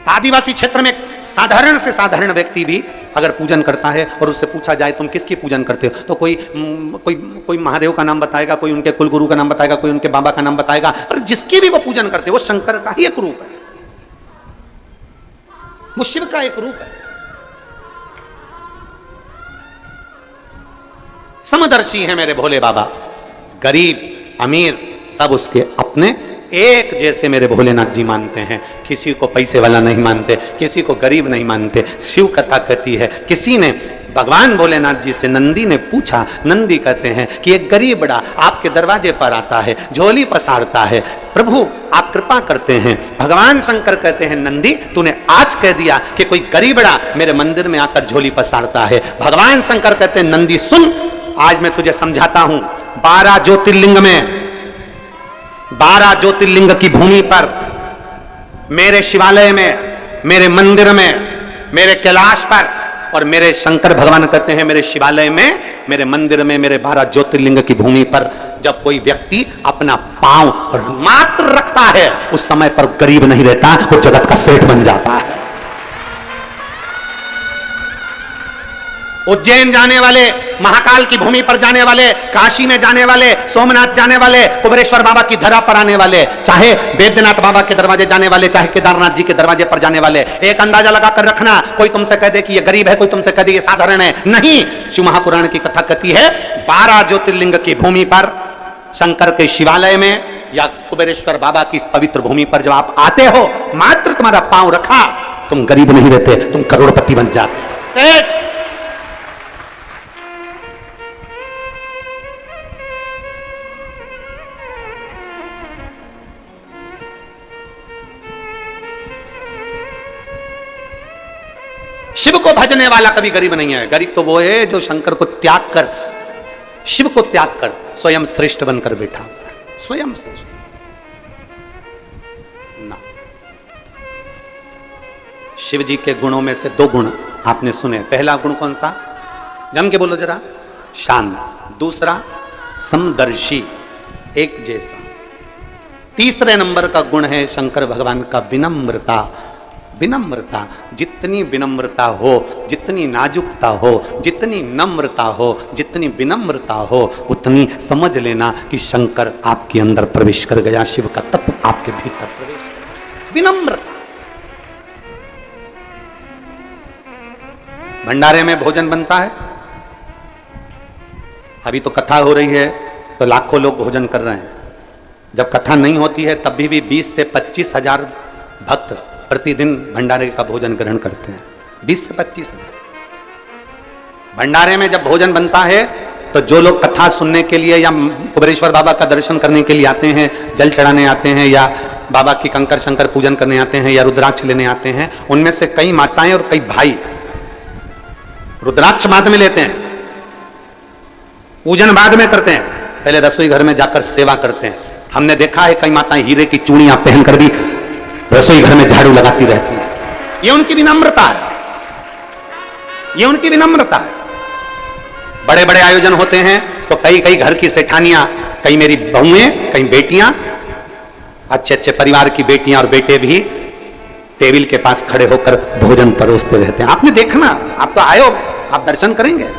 आदिवासी क्षेत्र में साधारण से साधारण व्यक्ति भी अगर पूजन करता है और उससे पूछा जाए तुम किसकी पूजन करते हो, तो कोई महादेव का नाम बताएगा, कोई उनके कुलगुरु का नाम बताएगा, कोई उनके बाबा का नाम बताएगा। और जिसकी भी वो पूजन करते हैं वो शंकर का ही एक रूप है, वो शिव का एक रूप है। समदर्शी है मेरे भोले बाबा, गरीब अमीर सब उसके अपने एक जैसे मेरे भोलेनाथ जी मानते हैं। किसी को पैसे वाला नहीं मानते, किसी को गरीब नहीं मानते। शिव कथा कहती है, किसी ने भगवान भोलेनाथ जी से नंदी ने पूछा, नंदी कहते हैं कि एक गरीब बड़ा आपके दरवाजे पर आता है, झोली पसारता है, प्रभु आप कृपा करते हैं। भगवान शंकर कहते हैं, नंदी तूने आज कह दिया कि कोई गरीब बड़ा मेरे मंदिर में आकर झोली पसारता है। भगवान शंकर कहते हैं, नंदी सुन, आज मैं तुझे समझाता हूं। 12 ज्योतिर्लिंग में, 12 ज्योतिर्लिंग की भूमि पर, मेरे शिवालय में, मेरे मंदिर में, मेरे कैलाश पर, और मेरे शंकर भगवान कहते हैं मेरे शिवालय में, मेरे मंदिर में, मेरे 12 ज्योतिर्लिंग की भूमि पर जब कोई व्यक्ति अपना पांव मात्र रखता है, उस समय पर गरीब नहीं रहता, वो जगत का सेठ बन जाता है। उज्जैन जाने वाले, महाकाल की भूमि पर जाने वाले, काशी में जाने वाले, सोमनाथ जाने वाले, कुबेरेश्वर बाबा की धरा पर आने वाले, चाहे वैद्यनाथ बाबा के दरवाजे जाने वाले, चाहे केदारनाथ जी के दरवाजे पर जाने वाले, एक अंदाजा लगाकर रखना, कोई तुमसे कह दे कि ये गरीब है, कोई तुमसे कह दे ये साधारण है, नहीं। शिव महापुराण की कथा कहती है 12 ज्योतिर्लिंग की भूमि पर, शंकर के शिवालय में या कुबेरेश्वर बाबा की पवित्र भूमि पर जब आप आते हो, मात्र तुम्हारा पांव रखा, तुम गरीब नहीं रहते, तुम करोड़पति बन जाते। सेठ शिव को भजने वाला कभी गरीब नहीं है। गरीब तो वो है जो शंकर को त्याग कर, शिव को त्याग कर स्वयं श्रेष्ठ बनकर बैठा, स्वयं श्रेष्ठ ना। शिव जी के गुणों में से 2 गुण आपने सुने। पहला गुण कौन सा? जम के बोलो जरा। शांत। दूसरा समदर्शी, एक जैसा। तीसरे नंबर का गुण है शंकर भगवान का विनम्रता। विनम्रता, जितनी विनम्रता हो, जितनी नाजुकता हो, जितनी नम्रता हो, जितनी विनम्रता हो, उतनी समझ लेना कि शंकर आपके अंदर प्रवेश कर गया, शिव का तत्व आपके भीतर प्रवेश। विनम्रता। भंडारे में भोजन बनता है, अभी तो कथा हो रही है तो लाखों लोग भोजन कर रहे हैं। जब कथा नहीं होती है तब भी 20 से 25 हजार भक्त प्रतिदिन भंडारे का भोजन ग्रहण करते हैं। 20 से 25 हजार। भंडारे में जब भोजन बनता है तो जो लोग कथा सुनने के लिए या कुबेरेश्वर बाबा का दर्शन करने के लिए आते हैं, जल चढ़ाने आते हैं, या बाबा की कंकर शंकर पूजन करने आते हैं, या रुद्राक्ष लेने आते हैं, उनमें से कई माताएं और कई भाई रुद्राक्ष बाद में लेते हैं, पूजन बाद में करते हैं, पहले रसोई घर में जाकर सेवा करते हैं। हमने देखा है कई माताएं हीरे की चूड़ियां पहनकर भी रसोई घर में झाड़ू लगाती रहती हैं। ये उनकी विनम्रता है, ये उनकी विनम्रता है। बड़े बड़े आयोजन होते हैं तो कई कई घर की सेठानियां, कई मेरी बहुएं, कई बेटियां, अच्छे अच्छे परिवार की बेटियां और बेटे भी टेबल के पास खड़े होकर भोजन परोसते रहते हैं। आपने देखना, आप तो आयो, आप दर्शन करेंगे।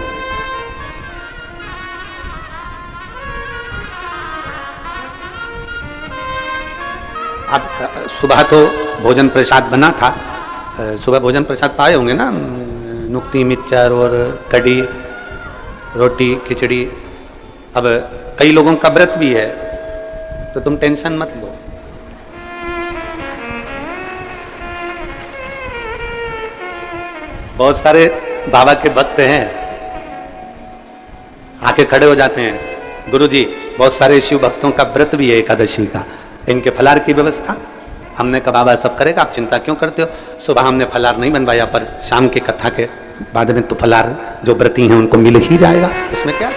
अब सुबह तो भोजन प्रसाद बना था, सुबह भोजन प्रसाद पाए होंगे ना, नुक्ती मिक्सचर और कढ़ी, रोटी, खिचड़ी। अब कई लोगों का व्रत भी है तो तुम टेंशन मत लो। बहुत सारे बाबा के भक्त हैं, आके खड़े हो जाते हैं, गुरुजी बहुत सारे शिव भक्तों का व्रत भी है एकादशी का, इनके फलार की व्यवस्था। हमने कहा बाबा सब करेगा, आप चिंता क्यों करते हो। सुबह हमने फलार नहीं बनवाया, पर शाम की कथा के बाद में तो फलाहार जो व्रती हैं उनको मिल ही जाएगा, उसमें क्या।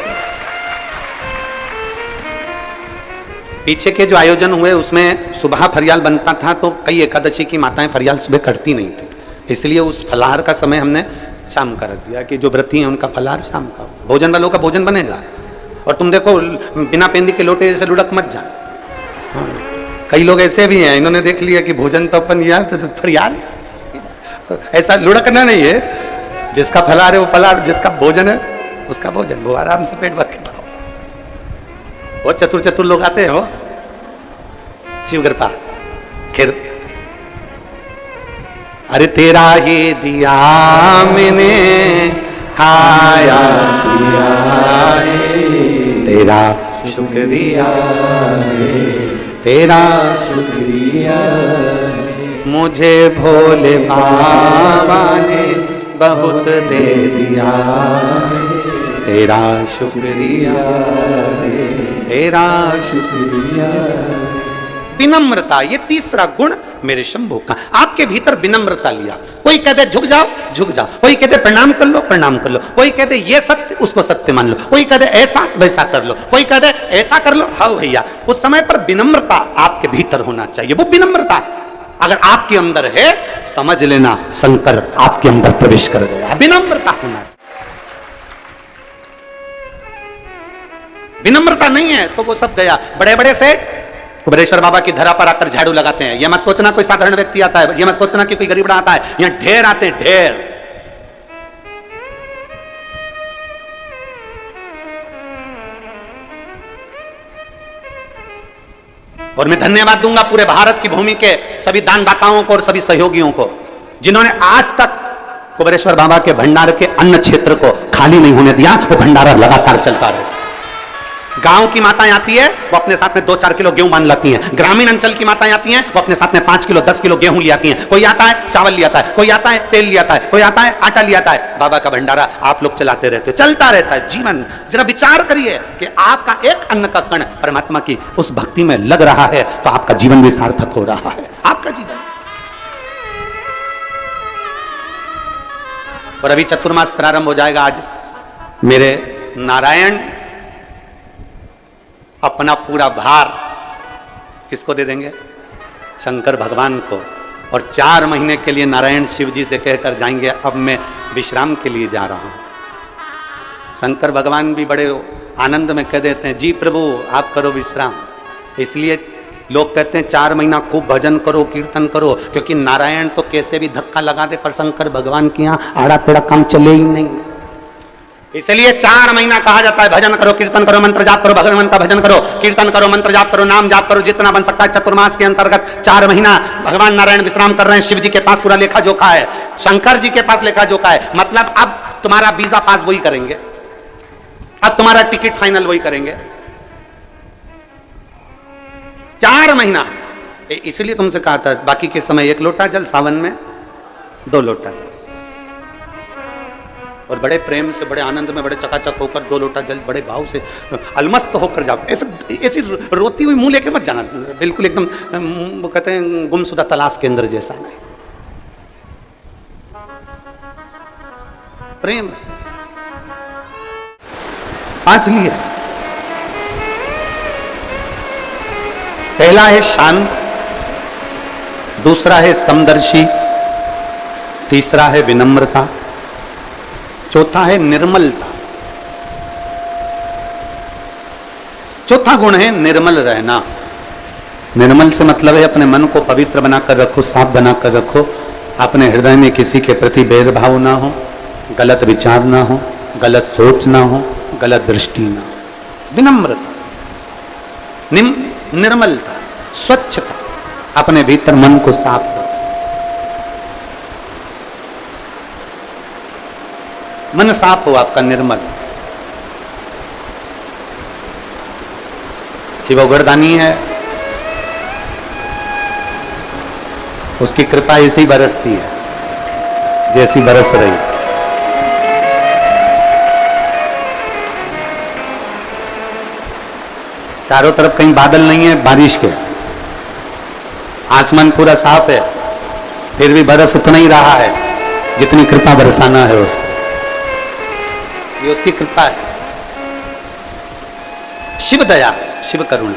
पीछे के जो आयोजन हुए उसमें सुबह फरियाल बनता था, तो कई एकादशी की माताएं फरियाल सुबह करती नहीं थी, इसलिए उस फलाहार का समय हमने शाम का रख दिया कि जो व्रती हैं उनका फलाहार शाम का, भोजन वालों का भोजन बनेगा। और तुम देखो बिना पेंदी के लोटे जैसे लुढ़क मत जा। कई लोग ऐसे भी हैं, इन्होंने देख लिया कि भोजन तो अपन यार तो फरियाल, तो ऐसा लुढ़कना नहीं है। जिसका फलाहार है वो फलाहार, जिसका भोजन है उसका भोजन, वो आराम से पेट भर के खाओ। बहुत चतुर चतुर लोग आते हैं, वो शिव कृपा। खैर, अरे तेरा ही दिया मैंने खाया पिया तेरा शुक्रिया है, तेरा शुक्रिया मुझे भोले बाबा ने बहुत दे दिया, तेरा शुक्रिया है, तेरा शुक्रिया। विनम्रता, ये तीसरा गुण मेरे शंभू का। आपके भीतर विनम्रता लिया। कोई कहते झुक जाओ, झुक जाओ। कोई कहते प्रणाम कर लो, प्रणाम कर लो। कोई कहते ये सत्य, उसको सत्य मान लो। कोई कहते ऐसा वैसा कर लो। कोई कहते ऐसा कर लो। हाँ भैया, उस समय पर विनम्रता आपके भीतर होना चाहिए। वो विनम्रता अगर आपके अंदर है, समझ लेना शंकर आपके अंदर प्रवेश कर गया। विनम्रता होना चाहिए। विनम्रता नहीं है तो वो सब गया। बड़े बड़े से कुबेरेश्वर बाबा की धरा पर आकर झाड़ू लगाते हैं। यह मत सोचना कोई साधारण व्यक्ति आता है, यह मत सोचना कि कोई गरीब आता है। यहां ढेर आते हैं, ढेर। और मैं धन्यवाद दूंगा पूरे भारत की भूमि के सभी दानदाताओं को और सभी सहयोगियों को, जिन्होंने आज तक कुबेरेश्वर बाबा के भंडार के अन्न क्षेत्र को खाली नहीं होने दिया। वो भंडारा लगातार चलता रहे। गांव की माताएं आती है, वो अपने साथ में 2-4 किलो गेहूं बांध लाती हैं। ग्रामीण अंचल की माताएं आती हैं, वो अपने साथ में 5 किलो 10 किलो गेहूं ले आती हैं। कोई आता है चावल ले आता है, कोई आता है तेल ले आता है, कोई आता है आटा ले आता है। बाबा का भंडारा आप लोग चलाते रहते, चलता रहता है जीवन। जरा विचार करिए कि आपका एक अन्न का कण परमात्मा की उस भक्ति में लग रहा है तो आपका जीवन भी सार्थक हो रहा है। आपका जीवन। और अभी चतुर्मास प्रारंभ हो जाएगा। आज मेरे नारायण अपना पूरा भार किसको दे देंगे? शंकर भगवान को। और 4 महीने के लिए नारायण शिव जी से कहकर जाएंगे अब मैं विश्राम के लिए जा रहा हूं। शंकर भगवान भी बड़े आनंद में कह देते हैं जी प्रभु आप करो विश्राम। इसलिए लोग कहते हैं 4 महीना खूब भजन करो, कीर्तन करो, क्योंकि नारायण तो कैसे भी धक्का लगा दे, पर शंकर भगवान के यहाँ आड़ा टेढ़ा काम चले ही नहीं। इसलिए 4 महीना कहा जाता है भजन करो, कीर्तन करो, मंत्र जाप करो, भगवान का भजन करो, कीर्तन करो, मंत्र जाप करो, नाम जाप करो, जितना बन सकता है। चतुर्मास के अंतर्गत 4 महीना भगवान नारायण विश्राम कर रहे हैं। शिव जी के पास पूरा लेखा जोखा है, शंकर जी के पास लेखा जोखा है। मतलब अब तुम्हारा वीजा पास वही करेंगे, अब तुम्हारा टिकट फाइनल वही करेंगे। 4 महीना। इसलिए तुमसे कहा था बाकी के समय 1 लोटा जल, सावन में 2 लोटा जल। और बड़े प्रेम से, बड़े आनंद में, बड़े चकाचक होकर 2 लोटा जल बड़े भाव से अलमस्त होकर जाओ। ऐसी रोती हुई मुंह लेके मत जाना, बिल्कुल एकदम वो कहते हैं गुमशुदा तलाश के अंदर जैसा नहीं। प्रेम से 5 लिए। पहला है शांत, दूसरा है समदर्शी, तीसरा है विनम्रता, चौथा है निर्मलता। चौथा गुण है निर्मल रहना। निर्मल से मतलब है अपने मन को पवित्र बनाकर रखो, साफ बनाकर रखो। अपने हृदय में किसी के प्रति भेदभाव ना हो, गलत विचार ना हो, गलत सोच ना हो, गलत दृष्टि ना हो। विनम्रता, निर्मलता, स्वच्छता, अपने भीतर मन को साफ करो। मन साफ हो आपका, निर्मल। शिव उगरदानी है, उसकी कृपा ऐसी बरसती है जैसी बरस रही। चारों तरफ कहीं बादल नहीं है बारिश के, आसमान पूरा साफ है, फिर भी बरस उतना ही रहा है जितनी कृपा बरसाना है उसको। ये उसकी कृपा है। शिव दया, शिव करुणा।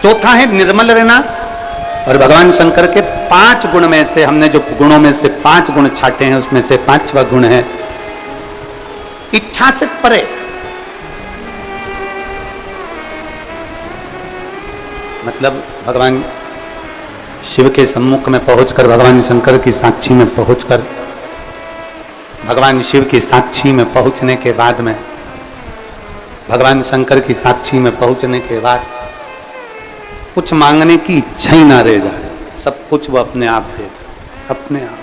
चौथा है निर्मल रहना। और भगवान शंकर के 5 गुण में से हमने जो गुणों में से 5 गुण छाटे हैं उसमें से 5वां गुण है इच्छा से परे। मतलब भगवान शिव के सम्मुख में पहुंचकर, भगवान शंकर की साक्षी में पहुंचकर, भगवान शिव की साक्षी में पहुंचने के बाद में, भगवान शंकर की साक्षी में पहुंचने के बाद कुछ मांगने की इच्छा ही ना रह जाए, सब कुछ वो अपने आप दे दे, अपने आप।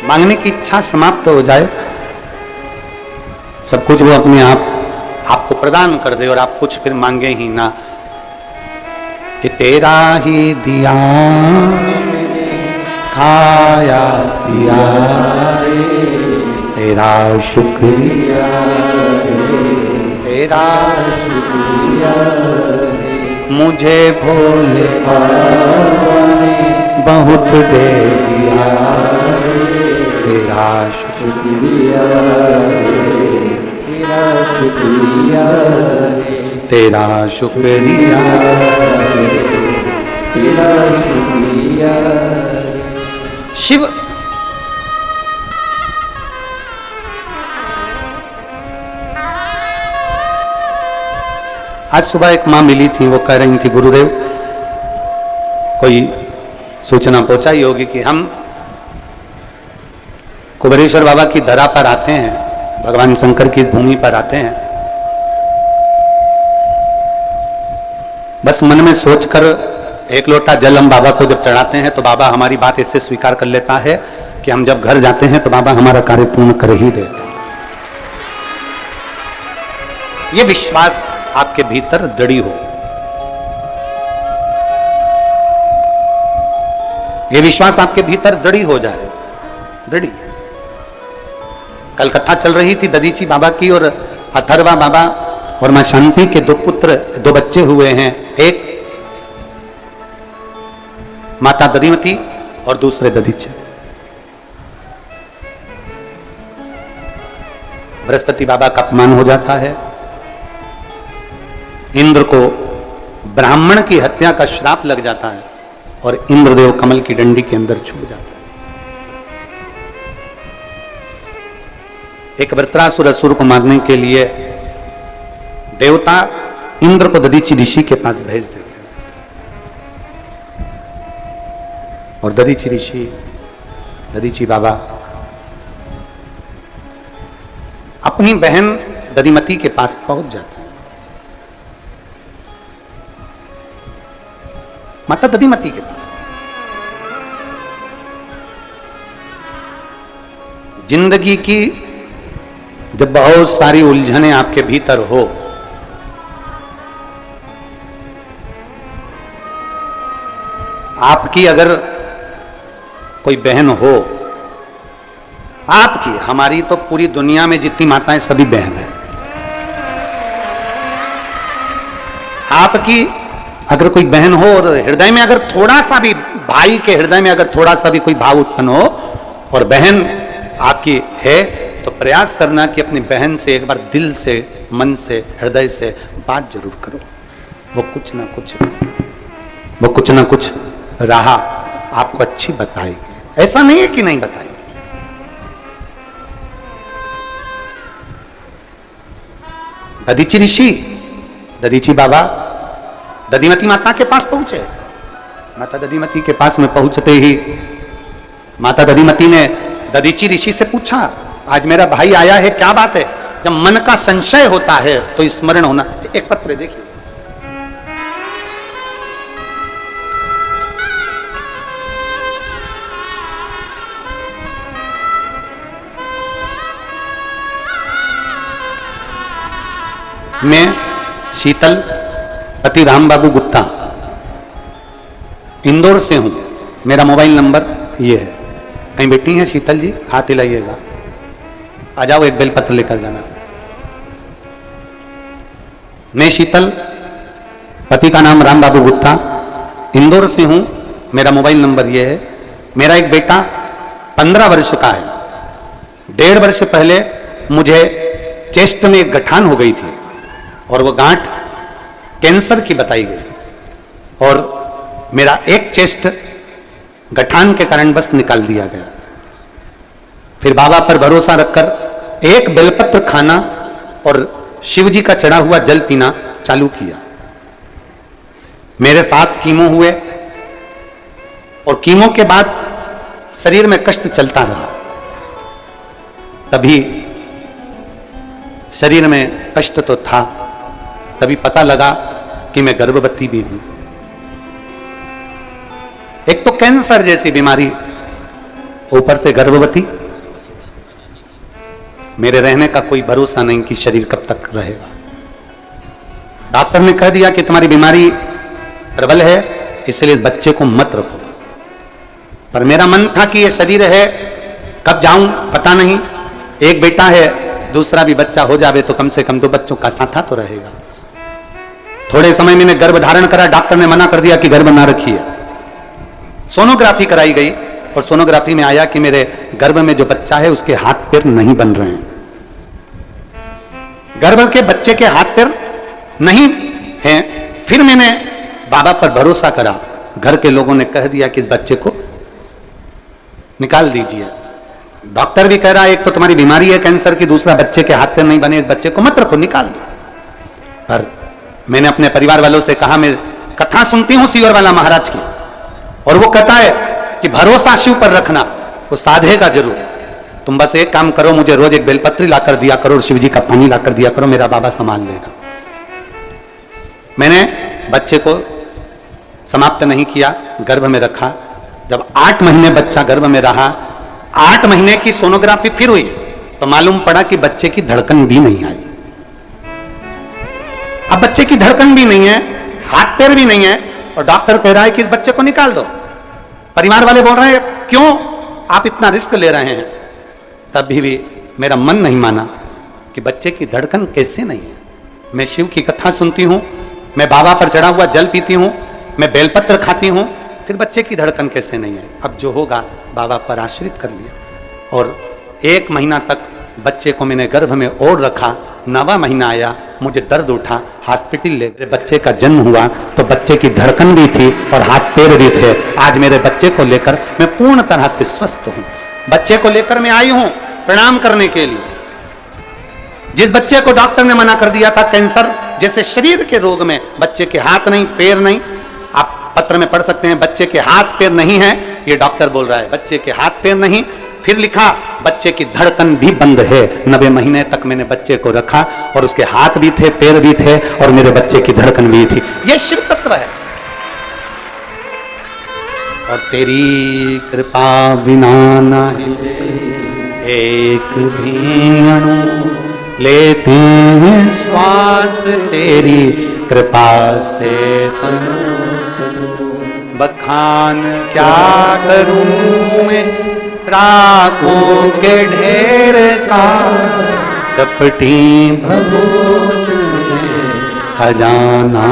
मांगने की इच्छा समाप्त हो जाए, सब कुछ वो अपने आप आपको प्रदान कर दे और आप कुछ फिर मांगे ही ना। कि तेरा ही दिया खाया पिया तेरा शुक्रिया, तेरा शुक्रिया मुझे भोले बहुत दे दिया, तेरा शुक्रिया, तेरा शुक्रिया, तेरा शुक्रिया, तेरा शुक्रिया। शिव आज सुबह एक मां मिली थी, वो कह रही थी गुरुदेव कोई सूचना पहुंचाई होगी कि हम कुबेरेश्वर बाबा की धरा पर आते हैं, भगवान शंकर की इस भूमि पर आते हैं, बस मन में सोचकर एक लोटा जल हम बाबा को जब चढ़ाते हैं तो बाबा हमारी बात ऐसे स्वीकार कर लेता है कि हम जब घर जाते हैं तो बाबा हमारा कार्य पूर्ण कर ही देते हैं। ये विश्वास आपके भीतर दृढ़ हो, ये विश्वास आपके भीतर दृढ़ हो जाए, दृढ़। कल कथा चल रही थी दधीची बाबा की, और अथर्वा बाबा और मां शांति के 2 पुत्र, 2 बच्चे हुए हैं, एक माता दधिमती और दूसरे दधीचे। बृहस्पति बाबा का अपमान हो जाता है, इंद्र को ब्राह्मण की हत्या का श्राप लग जाता है और इंद्रदेव कमल की डंडी के अंदर छूट जाता है। एक वृत्रासुर असुर को मारने के लिए देवता इंद्र को दधीची ऋषि के पास भेज देते हैं, और दधीची ऋषि, दधीची बाबा अपनी बहन दधिमती के पास पहुंच जाते हैं। माता दधिमती के पास जिंदगी की जब बहुत सारी उलझनें आपके भीतर हो, आपकी अगर कोई बहन हो, आपकी, हमारी तो पूरी दुनिया में जितनी माताएं सभी बहन हैं, आपकी अगर कोई बहन हो और हृदय में अगर थोड़ा सा भी, भाई के हृदय में अगर थोड़ा सा भी कोई भाव उत्पन्न हो और बहन आपकी है, तो प्रयास करना कि अपनी बहन से एक बार दिल से, मन से, हृदय से बात जरूर करो। वो कुछ ना कुछ राह आपको अच्छी बताएगी, ऐसा नहीं है कि नहीं बताएगी। दधीची ऋषि, दधीची बाबा दधिमती माता के पास पहुंचे। माता दधिमती के पास में पहुंचते ही माता दधिमती ने दधीची ऋषि से पूछा, आज मेरा भाई आया है, क्या बात है? जब मन का संशय होता है तो स्मरण होना। एक पत्र देखिए, मैं शीतल पति राम बाबू गुप्ता इंदौर से हूं, मेरा मोबाइल नंबर ये है। कहीं बैठी हैं शीतल जी? हाथ हिलाइएगा, आ जाओ, एक बेलपत्र लेकर जाना। मैं शीतल, पति का नाम राम बाबू गुप्ता, इंदौर से हूं, मेरा मोबाइल नंबर ये है। मेरा एक बेटा 15 वर्ष का है। 1.5 वर्ष पहले मुझे चेस्ट में एक गठान हो गई थी और वो गांठ कैंसर की बताई गई और मेरा एक चेस्ट गठान के कारण बस निकाल दिया गया। फिर बाबा पर भरोसा रखकर एक बेलपत्र खाना और शिव जी का चढ़ा हुआ जल पीना चालू किया। मेरे 7 कीमो हुए और कीमो के बाद शरीर में कष्ट चलता रहा। तभी शरीर में कष्ट तो था, तभी पता लगा कि मैं गर्भवती भी हूं। एक तो कैंसर जैसी बीमारी, ऊपर से गर्भवती। मेरे रहने का कोई भरोसा नहीं कि शरीर कब तक रहेगा। डॉक्टर ने कह दिया कि तुम्हारी बीमारी प्रबल है, इसलिए इस बच्चे को मत रखो। पर मेरा मन था कि ये शरीर है, कब जाऊं पता नहीं। एक बेटा है, दूसरा भी बच्चा हो जावे तो कम से कम 2 बच्चों का साथा तो रहेगा। थोड़े समय मैंने गर्भ धारण करा, डॉक्टर ने मना कर दिया कि गर्भ ना रखिए। सोनोग्राफी कराई गई और सोनोग्राफी में आया कि मेरे गर्भ में जो बच्चा है उसके हाथ पैर नहीं बन रहे हैं। गर्भ के बच्चे के हाथ पैर नहीं हैं। फिर मैंने बाबा पर भरोसा करा। घर के लोगों ने कह दिया कि इस बच्चे को निकाल दीजिए। डॉक्टर भी कह रहा है एक तो तुम्हारी बीमारी है कैंसर की, दूसरा बच्चे के हाथ पैर नहीं बने, इस बच्चे को मत रखो, निकाल दो। पर मैंने अपने परिवार वालों से कहा, मैं कथा सुनती हूं सीवर वाला महाराज की, और वो कहता है कि भरोसा शिव पर रखना, वो साधेगा जरूर। तुम बस एक काम करो, मुझे रोज एक बेलपत्री लाकर दिया करो और शिव जी का पानी लाकर दिया करो, मेरा बाबा संभाल लेगा। मैंने बच्चे को समाप्त नहीं किया, गर्भ में रखा। जब 8 महीने बच्चा गर्भ में रहा, 8 महीने की सोनोग्राफी फिर हुई तो मालूम पड़ा कि बच्चे की धड़कन भी नहीं आई। अब बच्चे की धड़कन भी नहीं है, हाथ पैर भी नहीं है, और डॉक्टर कह रहा है कि इस बच्चे को निकाल दो। परिवार वाले बोल रहे हैं क्यों आप इतना रिस्क ले रहे हैं। तभी भी मेरा मन नहीं माना कि बच्चे की धड़कन कैसे नहीं है। मैं शिव की कथा सुनती हूं, मैं बाबा पर चढ़ा हुआ जल पीती हूं, मैं बेलपत्र खाती हूं, फिर बच्चे की धड़कन कैसे नहीं है। अब जो होगा बाबा पर आश्रित कर लिया और 1 महीना तक बच्चे को मैंने गर्भ में और रखा। 9वां महीना आया, मुझे दर्द उठा, हॉस्पिटल ले गए। बच्चे का जन्म हुआ तो बच्चे की धड़कन भी थी और हाथ पैर भी थे। आज मेरे बच्चे को लेकर मैं पूर्ण तरह से स्वस्थ हूं। बच्चे को लेकर मैं आई हूं प्रणाम करने के लिए। जिस बच्चे को डॉक्टर ने मना कर दिया था कैंसर जैसे शरीर के रोग में, बच्चे के हाथ नहीं पैर नहीं, आप पत्र में पढ़ सकते हैं बच्चे के हाथ पैर नहीं है, ये डॉक्टर बोल रहा है बच्चे के हाथ पैर नहीं। फिर लिखा बच्चे की धड़कन भी बंद है। 90 महीने तक मैंने बच्चे को रखा और उसके हाथ भी थे पैर भी थे और मेरे बच्चे की धड़कन भी थी। यह शिव तत्व है। और तेरी कृपा बिना नहीं एक भी अणु लेते हैं श्वास, तेरी कृपा से तनु बखान क्या करूं मैं राखों के ढेर का, चपटी भभूत में खजाना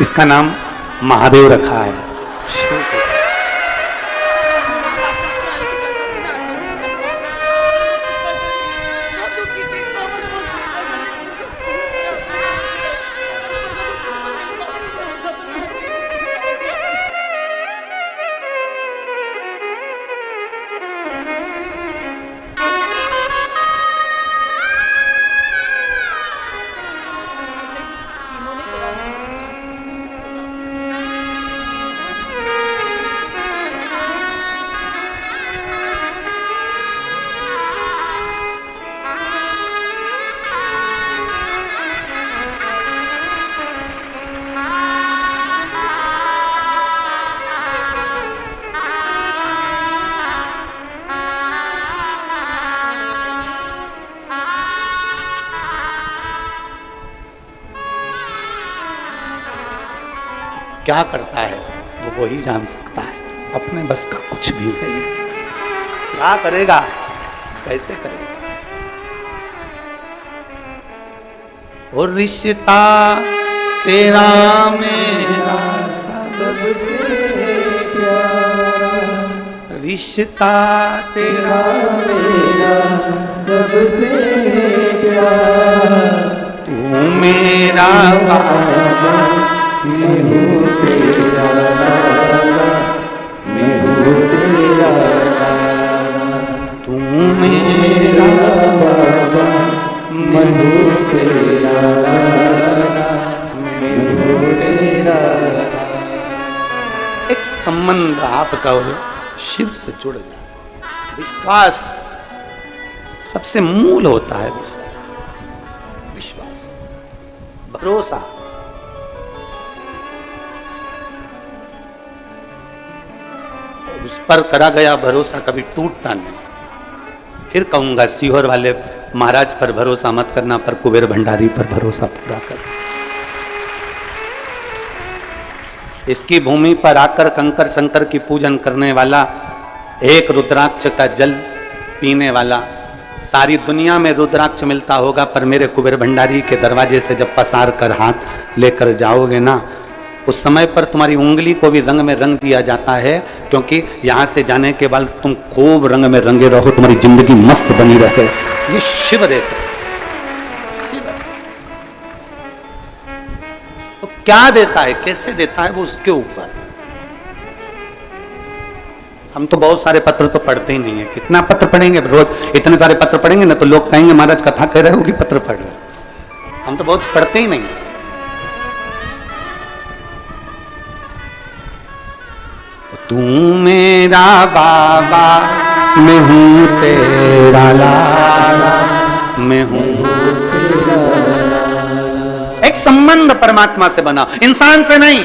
इसका नाम महादेव रखा है। क्या करता है वो वही जान सकता है, अपने बस का कुछ भी नहीं। क्या करेगा, कैसे करेगा। और रिश्ता तेरा मेरा सबसे प्यारा, रिश्ता तेरा मेरा सबसे प्यारा, तू मेरा बाबा, मैं हूँ तेरा लाला, मैं हूँ तेरा लाला, तू मेरा बाबा, मैं हूँ तेरा लाला, मैं हूँ तेरा लाला। एक संबंध आपका और शिव से जुड़ जाए। विश्वास सबसे मूल होता है, विश्वास, भरोसा। उस पर करा गया भरोसा कभी टूटता नहीं। फिर कहूंगा सीहोर वाले महाराज पर भरोसा मत करना, पर कुबेर भंडारी पर भरोसा पूरा कर। इसकी भूमि पर आकर कंकर शंकर की पूजन करने वाला, एक रुद्राक्ष का जल पीने वाला, सारी दुनिया में रुद्राक्ष मिलता होगा, पर मेरे कुबेर भंडारी के दरवाजे से जब पसार कर हाथ लेकर जाओगे ना, उस समय पर तुम्हारी उंगली को भी रंग में रंग दिया जाता है, क्योंकि यहां से जाने के बाद तुम खूब रंग में रंगे रहो, तुम्हारी जिंदगी मस्त बनी रहे। ये शिव देते हैं। तो क्या देता है, कैसे देता है, वो उसके ऊपर। हम तो बहुत सारे पत्र तो पढ़ते ही नहीं है। कितना पत्र पढ़ेंगे रोज, इतने सारे पत्र पढ़ेंगे ना तो लोग कहेंगे महाराज कथा कह रहे हो कि पत्र पढ़ रहे हो। हम तो बहुत पढ़ते ही नहीं। तू मेरा बाबा, मैं हूँ तेरा लाला, मैं हूँ तेरा लाला। एक संबंध परमात्मा से बना, इंसान से नहीं।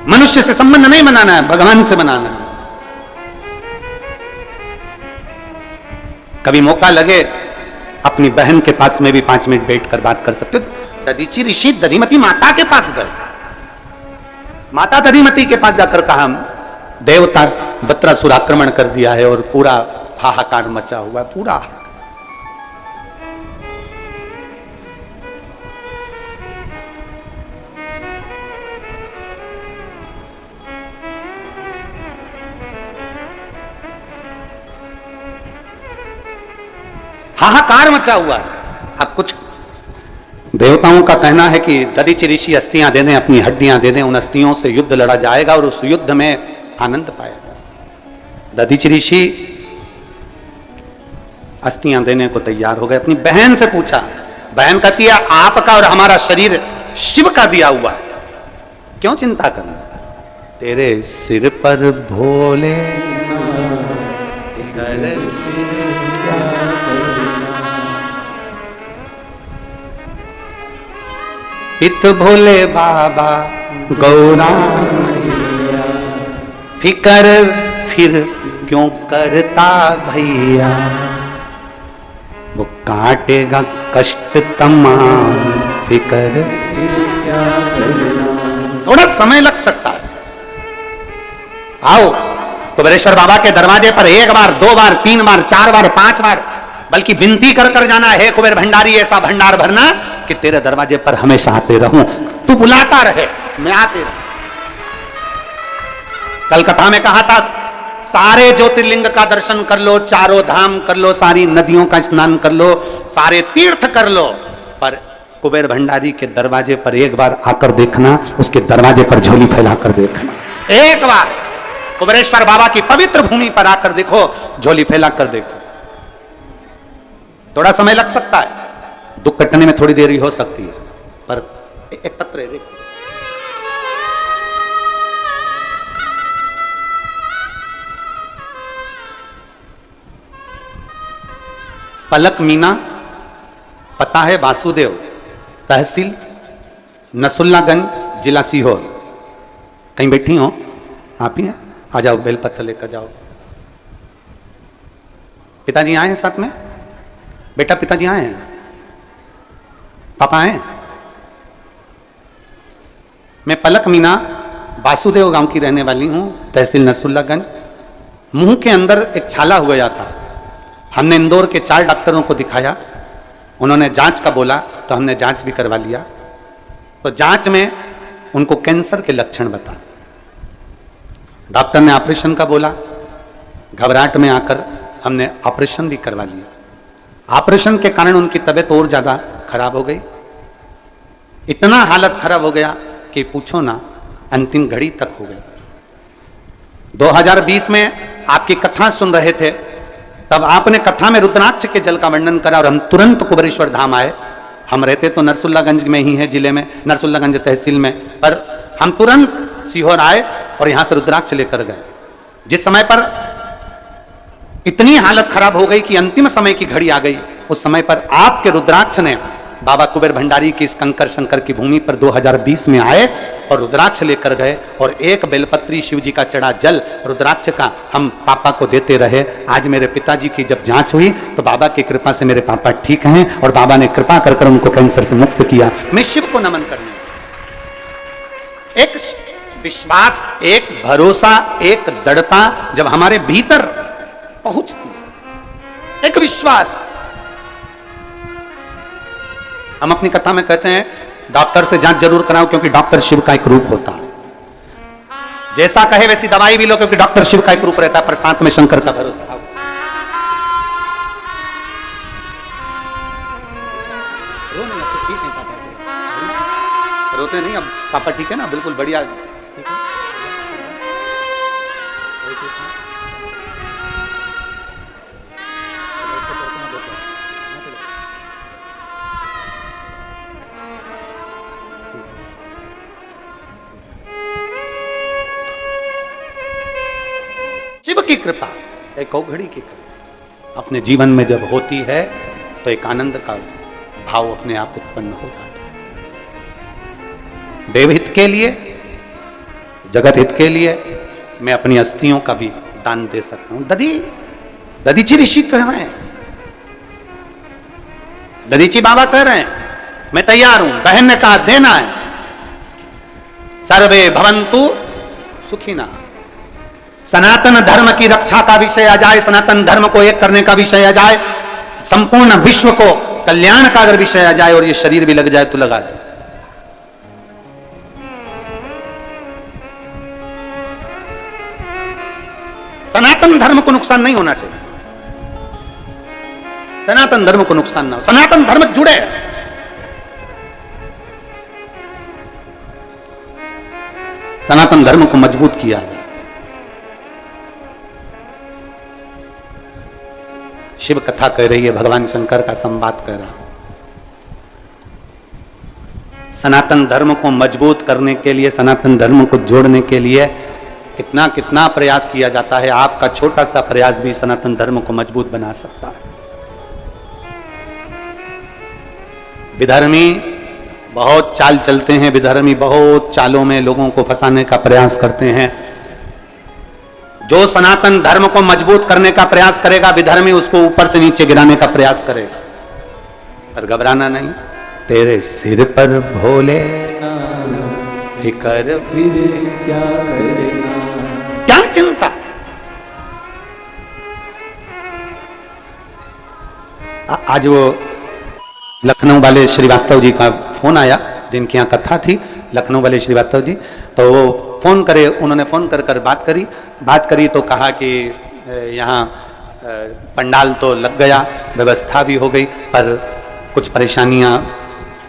मनुष्य से संबंध नहीं बनाना है, भगवान से बनाना है। कभी मौका लगे अपनी बहन के पास में भी 5 मिनट बैठकर बात कर सकते हो। दधीचि ऋषि दधिमती माता के पास गए, माता दधिमती के पास जाकर कहा देवता बत्रासुर आक्रमण कर दिया है और पूरा हाहाकार मचा हुआ है, पूरा। हाहाकार मचा हुआ है। अब कुछ देवताओं का कहना है कि दधीचि ऋषि अस्थियां दे दें, अपनी हड्डियां दे दें, उन अस्थियों से युद्ध लड़ा जाएगा और उस युद्ध में आनंद पाएगा। दधीचि ऋषि अस्थियां देने को तैयार हो गए। अपनी बहन से पूछा, बहन कहती है आपका और हमारा शरीर शिव का दिया हुआ है, क्यों चिंता करना। तेरे सिर पर भोले पित भोले बाबा गौरा मैया, फिकर फिर क्यों करता भैया, वो काटेगा कष्ट तमाम, फिकर थोड़ा समय लग सकता है। आओ कुबेरेश्वर बाबा के दरवाजे पर 1 बार 2 बार 3 बार 4 बार 5 बार, बल्कि विनती कर कर जाना है, कुबेर भंडारी ऐसा भंडार भरना कि तेरे दरवाजे पर हमेशा आते रहूं, तू बुलाता रहे, मैं आते रहूं। कलकत्ता में कहा था सारे ज्योतिर्लिंग का दर्शन कर लो, चारों धाम कर लो, सारी नदियों का स्नान कर लो, सारे तीर्थ कर लो, पर कुबेर भंडारी के दरवाजे पर 1 बार आकर देखना, उसके दरवाजे पर झोली फैलाकर देखना। 1 बार कुबेरेश्वर बाबा की पवित्र भूमि पर आकर देखो, झोली फैलाकर देखो। थोड़ा समय लग सकता है, दुख कटने में थोड़ी देरी हो सकती है, पर एक पत्र है देखो। पलक मीना, पता है वासुदेव, तहसील नसुल्लागंज, जिला सीहोर। कहीं बैठी हो आप ही हैं? आ जाओ, बेलपत्र लेकर जाओ। पिताजी आए हैं साथ में? बेटा पिताजी आए हैं? पापा आए? मैं पलक मीना वासुदेव गांव की रहने वाली हूं, तहसील नरसुल्लागंज। मुंह के अंदर एक छाला हो गया था। हमने इंदौर के 4 डॉक्टरों को दिखाया, उन्होंने जांच का बोला तो हमने जांच भी करवा लिया। तो जांच में उनको कैंसर के लक्षण बता। डॉक्टर ने ऑपरेशन का बोला, घबराहट में आकर हमने ऑपरेशन भी करवा लिया। ऑपरेशन के कारण उनकी तबीयत और ज्यादा खराब हो गई। इतना हालत खराब हो गया कि पूछो ना, अंतिम घड़ी तक हो गई। 2020 में आपकी कथा सुन रहे थे, तब आपने कथा में रुद्राक्ष के जल का वर्णन करा और हम तुरंत कुबेरेश्वर धाम आए। हम रहते तो नरसुल्लागंज में ही है, जिले में, नरसुल्लागंज तहसील में, पर हम तुरंत सीहोर आए और यहां से रुद्राक्ष लेकर गए। जिस समय पर इतनी हालत खराब हो गई कि अंतिम समय की घड़ी आ गई, उस समय पर आपके रुद्राक्ष ने बाबा कुबेर भंडारी की इस कंकर शंकर की भूमि पर 2020 में आए और रुद्राक्ष लेकर गए और एक बेलपत्री शिव जी का चढ़ा जल रुद्राक्ष का हम पापा को देते रहे। आज मेरे पिताजी की जब जांच हुई तो बाबा की कृपा से मेरे पापा ठीक हैं और बाबा ने कृपा कर कर उनको कैंसर से मुक्त किया। मैं शिव को नमन करने, एक विश्वास, एक भरोसा, एक दृढ़ता जब हमारे भीतर पहुंचती, एक विश्वास। हम अपनी कथा में कहते हैं डॉक्टर से जांच जरूर कराओ, क्योंकि डॉक्टर शिव का एक रूप होता है। जैसा कहे वैसी दवाई भी लो, क्योंकि डॉक्टर शिव का एक रूप रहता है, पर साथ में शंकर का भरोसा। ठीक है पापा, रोते नहीं अब पापा, ठीक है ना, बिल्कुल बढ़िया, ठीक है। शिव की कृपा, एक घड़ी की कृपा अपने जीवन में जब होती है तो एक आनंद का भाव अपने आप उत्पन्न हो जाता है। देवहित के लिए, जगत हित के लिए मैं अपनी अस्थियों का भी दान दे सकता हूं। दधीची ऋषि कह रहे हैं, दधीची बाबा कह रहे हैं मैं तैयार हूं। बहन ने कहा देना है। सर्वे भवन्तु सुखिना। सनातन धर्म की रक्षा का विषय आ जाए, सनातन धर्म को एक करने का विषय आ जाए, संपूर्ण विश्व को कल्याण का अगर विषय आ जाए और ये शरीर भी लग जाए तो लगा दो। सनातन धर्म को नुकसान नहीं होना चाहिए, सनातन धर्म को नुकसान ना हो, सनातन धर्म जुड़े। सनातन धर्म को मजबूत किया जाए। शिव कथा कह रही है, भगवान शंकर का संवाद कह रहा। सनातन धर्म को मजबूत करने के लिए, सनातन धर्म को जोड़ने के लिए कितना कितना प्रयास किया जाता है। आपका छोटा सा प्रयास भी सनातन धर्म को मजबूत बना सकता है। विधर्मी बहुत चाल चलते हैं, विधर्मी बहुत चालों में लोगों को फंसाने का प्रयास करते हैं। जो सनातन धर्म को मजबूत करने का प्रयास करेगा, विधर्मी उसको ऊपर से नीचे गिराने का प्रयास करेगा। पर घबराना नहीं, तेरे सिर पर भोले फिकर फिर क्या करेगा, क्या चिंता। आज वो लखनऊ वाले श्रीवास्तव जी का फोन आया, जिनकी यहाँ कथा थी, लखनऊ वाले श्रीवास्तव जी, तो वो फोन करे, उन्होंने फोन कर कर बात करी तो कहा कि यहाँ पंडाल तो लग गया, व्यवस्था भी हो गई, पर कुछ परेशानियाँ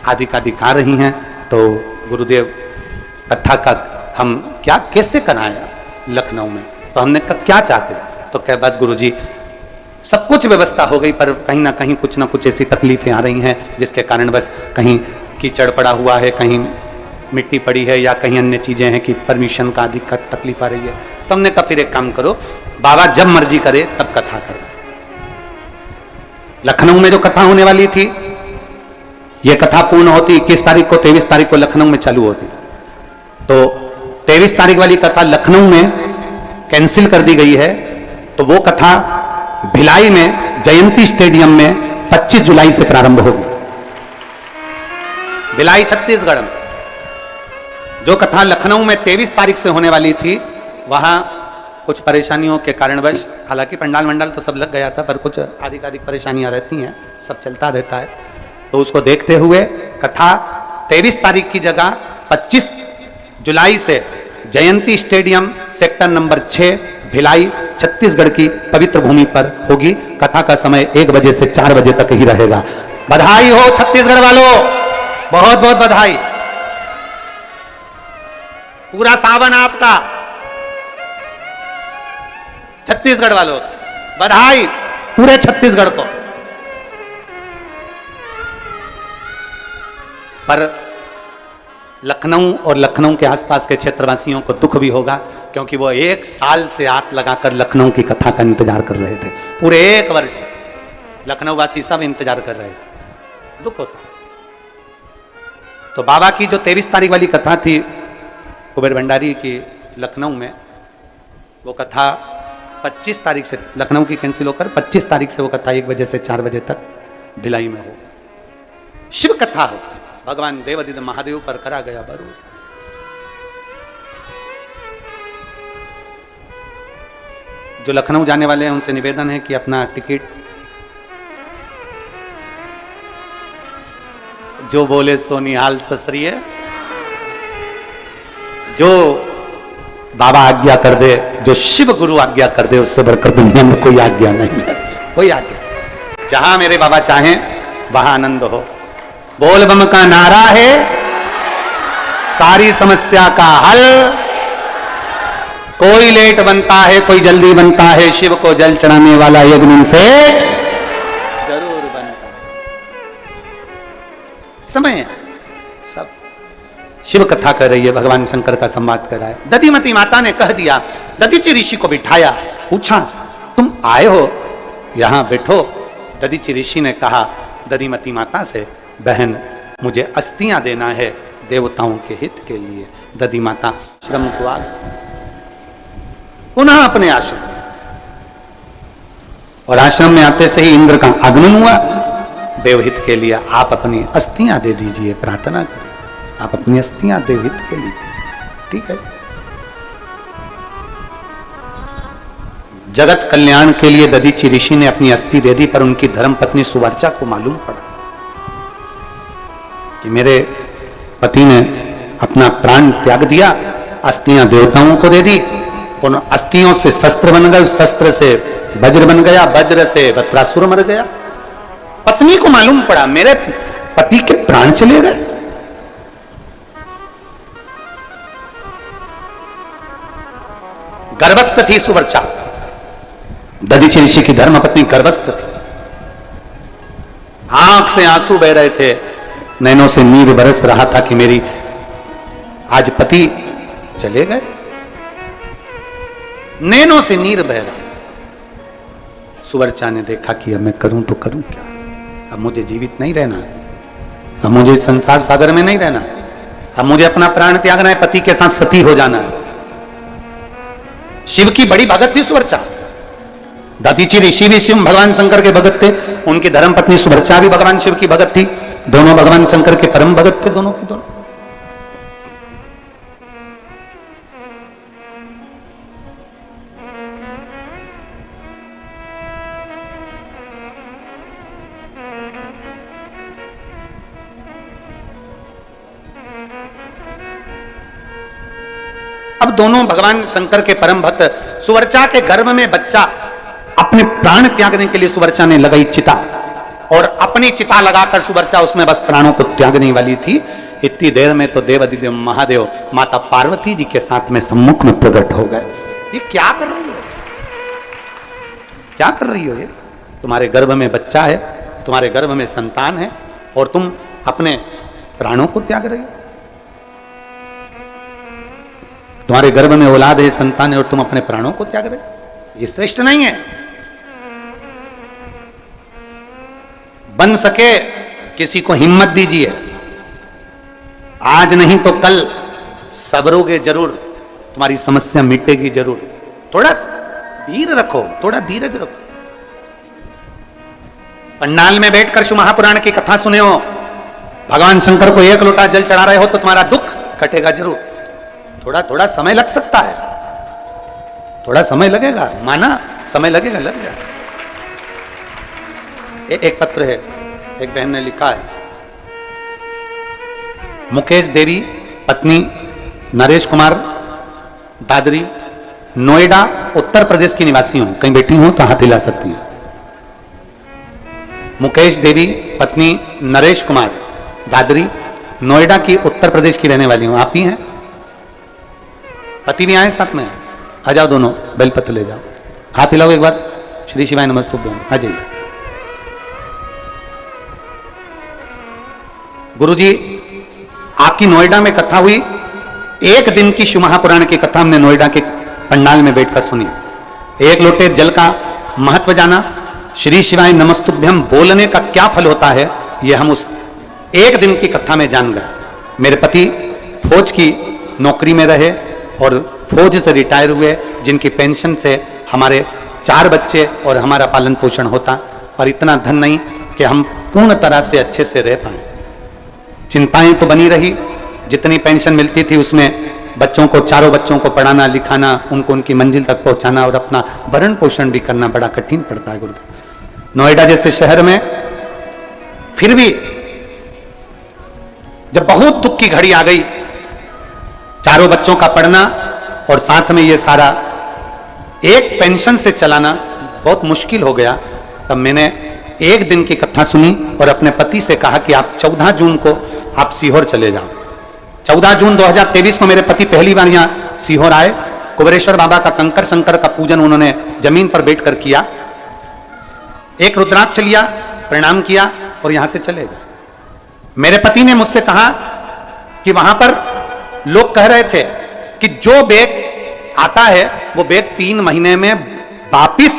आदि का दिखा रही हैं। तो गुरुदेव कथा का हम क्या कैसे कराया लखनऊ में? तो हमने कहा क्या चाहते? तो कह बस गुरुजी सब कुछ व्यवस्था हो गई, पर कहीं ना कहीं कुछ ना कुछ ऐसी तकलीफें आ रही हैं जिसके कारण बस कहीं कीचड़ पड़ा हुआ है, कहीं मिट्टी पड़ी है, या कहीं अन्य चीजें हैं कि परमिशन का अधिक तकलीफ आ रही है। तो हमने कहा फिर एक काम करो, बाबा जब मर्जी करे तब कथा करो। लखनऊ में जो कथा होने वाली थी, ये कथा पूर्ण होती 21 तारीख को, 23 तारीख को लखनऊ में चालू होती। तो 23 तारीख वाली कथा लखनऊ में कैंसिल कर दी गई है। तो वो कथा भिलाई में जयंती स्टेडियम में 25 जुलाई से प्रारंभ होगी। भिलाई छत्तीसगढ़ में जो कथा लखनऊ में 23 तारीख से होने वाली थी, वहां कुछ परेशानियों के कारणवश, हालांकि पंडाल मंडल तो सब लग गया था, पर कुछ आधिकारिक परेशानियां रहती हैं, सब चलता रहता है, तो उसको देखते हुए कथा 23 तारीख की जगह 25 जुलाई से Jayanti stadium sector number 6 Bhilai Chhattisgarh की पवित्र भूमि पर होगी। कथा का समय 1 बजे से 4 बजे तक ही रहेगा। बधाई हो छत्तीसगढ़ वालों, बहुत बहुत बधाई। पूरा सावन आपका, छत्तीसगढ़ वालों बधाई, पूरे छत्तीसगढ़ को। पर लखनऊ और लखनऊ के आसपास के क्षेत्रवासियों को दुख भी होगा, क्योंकि वो 1 साल से आस लगाकर लखनऊ की कथा का इंतजार कर रहे थे। पूरे 1 वर्ष से लखनऊ वासी सब इंतजार कर रहे थे, दुख होता। तो बाबा की जो 23 तारीख वाली कथा थी कुबेर भंडारी की लखनऊ में, वो कथा 25 तारीख से लखनऊ की कैंसिल होकर 25 तारीख से वो कथा 1 बजे से 4 बजे तक भिलाई में हो। शिव कथा हो, भगवान देवादिदेव महादेव पर करा गया भरोसा। जो लखनऊ जाने वाले हैं उनसे निवेदन है कि अपना टिकट, जो बोले सो निहाल ससरिये, जो बाबा आज्ञा कर दे, जो शिव गुरु आज्ञा कर दे, उससे बढ़कर दुनिया में कोई आज्ञा नहीं है, कोई आज्ञा। जहां मेरे बाबा चाहें वहां आनंद हो। बोल बम का नारा है सारी समस्या का हल। कोई लेट बनता है, कोई जल्दी बनता है, शिव को जल चढ़ाने वाला यज्ञ से जरूर बनता है। समय है, सब शिव कथा कर रही है, भगवान शंकर का संवाद कर रहा है। दधिमती माता ने कह दिया, दधीची ऋषि को बिठाया, पूछा तुम आए हो, यहां बैठो। दधीची ऋषि ने कहा दधिमती माता से, बहन मुझे अस्थियां देना है देवताओं के हित के लिए। दधी माता श्रम को आ पुनः अपने आश्रम, और आश्रम में आते से ही इंद्र का आगमन हुआ। देवहित के लिए आप अपनी अस्थियां दे दीजिए, प्रार्थना करिए, आप अपनी अस्थियां देवहित के लिए दीजिए। ठीक है, जगत कल्याण के लिए दधीची ऋषि ने अपनी अस्थि दे दी, पर उनकी धर्मपत्नी सुवर्चा को मालूम पड़ा कि मेरे पति ने अपना प्राण त्याग दिया, अस्थियां देवताओं को दे दी, उन अस्थियों से शस्त्र बन गए, उस शस्त्र से वज्र बन गया, वज्र से वत्रासुर मर गया। पत्नी को मालूम पड़ा मेरे पति के प्राण चले गए। गर्भस्थ थी सुवर्चा, दधीची ऋषि की धर्मपत्नी गर्भस्थ थी। आंख से आंसू बह रहे थे, नैनों से नीर बरस रहा था कि मेरी आज पति चले गए। नैनों से नीर बह रहा। सुवर्चा ने देखा कि अब मैं करूं तो करूं क्या, अब मुझे जीवित नहीं रहना है, अब मुझे संसार सागर में नहीं रहना है, अब मुझे अपना प्राण त्यागना है, पति के साथ सती हो जाना है। शिव की बड़ी भगत थी सुवर्चा। दधीची ऋषि भी शिव भगवान शंकर के भगत थे, उनकी धर्मपत्नी सुवर्चा भी भगवान शिव की भगत थी, दोनों भगवान शंकर के परम भगत थे, दोनों के दोनों। अब दोनों भगवान शंकर के परम भक्त। सुवर्चा के गर्भ में बच्चा, अपने प्राण त्यागने के लिए सुवर्चा ने लगाई चिता, और अपनी चिता लगाकर सुवर्चा उसमें बस प्राणों को त्यागने वाली थी। इतनी देर में तो देवादिदेव महादेव माता पार्वती जी के साथ में सम्मुख में प्रकट हो गए। ये क्या कर रही हो, क्या कर रही हो? ये तुम्हारे गर्भ में बच्चा है, तुम्हारे गर्भ में संतान है, और तुम अपने प्राणों को त्याग रही हो। तुम्हारे गर्भ में औलाद है, संतान है, और तुम अपने प्राणों को त्याग रहे हो। ये श्रेष्ठ नहीं है। बन सके किसी को हिम्मत दीजिए, आज नहीं तो कल सबरोगे जरूर, तुम्हारी समस्या मिटेगी जरूर। थोड़ा धीर रखो, थोड़ा धीरज रखो। पंडाल में बैठकर शिव महापुराण की कथा सुने हो, भगवान शंकर को 1 लोटा जल चढ़ा रहे हो, तो तुम्हारा दुख कटेगा जरूर। थोड़ा थोड़ा समय लग सकता है, थोड़ा समय लगेगा, माना समय लगेगा, लग जाए। एक पत्र है, एक बहन ने लिखा है, मुकेश देवी पत्नी नरेश कुमार दादरी, नोएडा उत्तर प्रदेश की निवासी हूं, कहीं बैठी हूं तो हाथ हिला सकती हैं। मुकेश देवी पत्नी नरेश कुमार दादरी, नोएडा की उत्तर प्रदेश की रहने वाली हूं। आप ही हैं? पति भी आए साथ में? आ जाओ दोनों, बेलपत्र ले जाओ, हाथ हिलाओ एक बार। श्री शिवाय नमस्तुभ्यम, आ जाइए। गुरुजी, आपकी नोएडा में कथा हुई, एक दिन की शिव महापुराण की कथा हमने नोएडा के पंडाल में बैठकर सुनी। एक लोटे जल का महत्व जाना, श्री शिवाय नमस्तुभ्यम बोलने का क्या फल होता है, यह हम उस एक दिन की कथा में जान गए। मेरे पति फौज की नौकरी में रहे और फौज से रिटायर हुए, जिनकी पेंशन से हमारे 4 बच्चे और हमारा पालन पोषण होता, पर इतना धन नहीं कि हम पूर्ण तरह से अच्छे से रह पाए। चिंताएं तो बनी रही, जितनी पेंशन मिलती थी उसमें बच्चों को, 4 बच्चों को पढ़ाना लिखाना, उनको उनकी मंजिल तक पहुंचाना और अपना भरण पोषण भी करना बड़ा कठिन पड़ता है गुरुदेव। नोएडा जैसे शहर में फिर भी जब बहुत दुख की घड़ी आ गई, 4 बच्चों का पढ़ना और साथ में ये सारा एक पेंशन से चलाना बहुत मुश्किल हो गया, तब मैंने एक दिन की कथा सुनी और अपने पति से कहा कि आप 14 जून को आप सीहोर चले जाओ। 14 जून 2023 को मेरे पति पहली बार यहाँ सीहोर आए। कुबेरेश्वर बाबा का कंकर शंकर का पूजन उन्होंने जमीन पर बैठकर किया, एक रुद्राक्ष लिया, प्रणाम किया और यहां से चले गए। मेरे पति ने मुझसे कहा कि वहां पर लोग कह रहे थे कि जो बैग आता है वो बैग 3 महीने में वापिस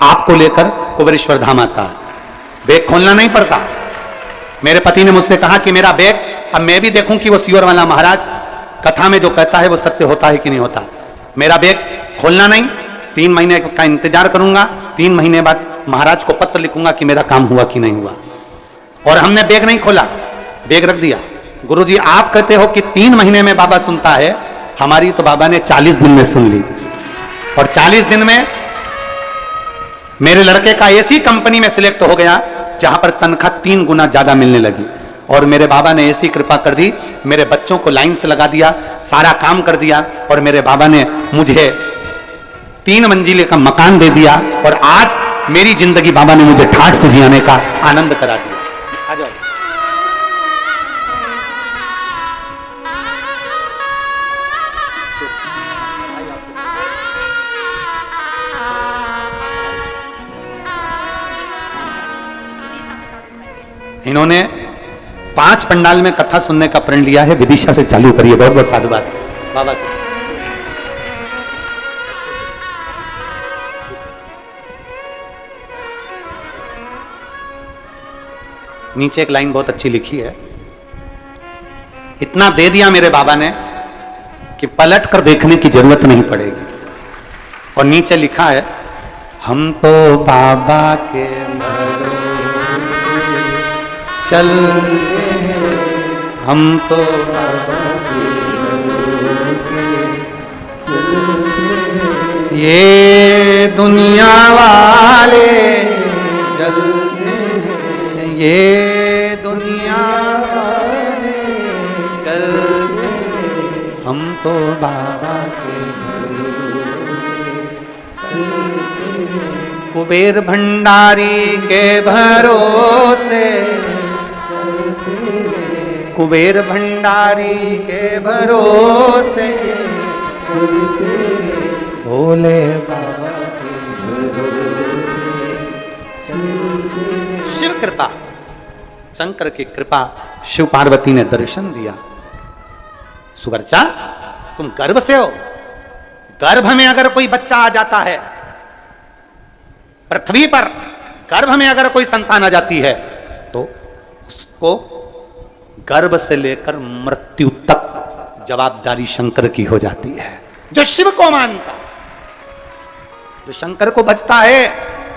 आपको लेकर कुबेरेश्वर धाम आता है, बैग खोलना नहीं पड़ता। मेरे पति ने मुझसे कहा कि मेरा बैग, अब मैं भी देखूं कि वो सीहोर वाला महाराज कथा में जो कहता है वो सत्य होता है कि नहीं होता। मेरा बैग खोलना नहीं, 3 महीने का इंतजार करूंगा, 3 महीने बाद महाराज को पत्र लिखूंगा कि मेरा काम हुआ कि नहीं हुआ। और हमने बैग नहीं खोला, बैग रख दिया। गुरुजी, आप कहते हो कि 3 महीने में बाबा सुनता है, हमारी तो बाबा ने 40 दिन में सुन ली। और 40 दिन में मेरे लड़के का ऐसी कंपनी में सिलेक्ट हो गया जहां पर तनख्वाह 3 गुना ज्यादा मिलने लगी। और मेरे बाबा ने ऐसी कृपा कर दी, मेरे बच्चों को लाइन से लगा दिया, सारा काम कर दिया और मेरे बाबा ने मुझे 3 मंजिले का मकान दे दिया। और आज मेरी जिंदगी बाबा ने मुझे ठाठ से जियाने का आनंद करा दिया। आ जाओ। इन्होंने 5 पंडाल में कथा सुनने का प्रण लिया है, विदिशा से चालू करिए। बहुत बहुत साधुवाद बाबा की। नीचे एक लाइन बहुत अच्छी लिखी है, इतना दे दिया मेरे बाबा ने कि पलट कर देखने की जरूरत नहीं पड़ेगी। और नीचे लिखा है, हम तो बाबा के चलते हैं, हम तो बाबा के भरोसे चलते हैं, ये दुनिया वाले चलते हैं, ये दुनिया वाले चलते हैं, हम तो बाबा के भरोसे चलते हैं, कुबेर भंडारी के भरोसे, कुबेर भंडारी के भरोसे, भोले बाबा के भरोसे। शिव कृपा, शंकर की कृपा, शिव पार्वती ने दर्शन दिया। सुवर्चा, तुम गर्भ से हो, गर्भ में अगर कोई बच्चा आ जाता है, पृथ्वी पर गर्भ में अगर कोई संतान आ जाती है तो उसको गर्भ से लेकर मृत्यु तक जवाबदारी शंकर की हो जाती है। जो शिव को मानता, जो शंकर को बचता है,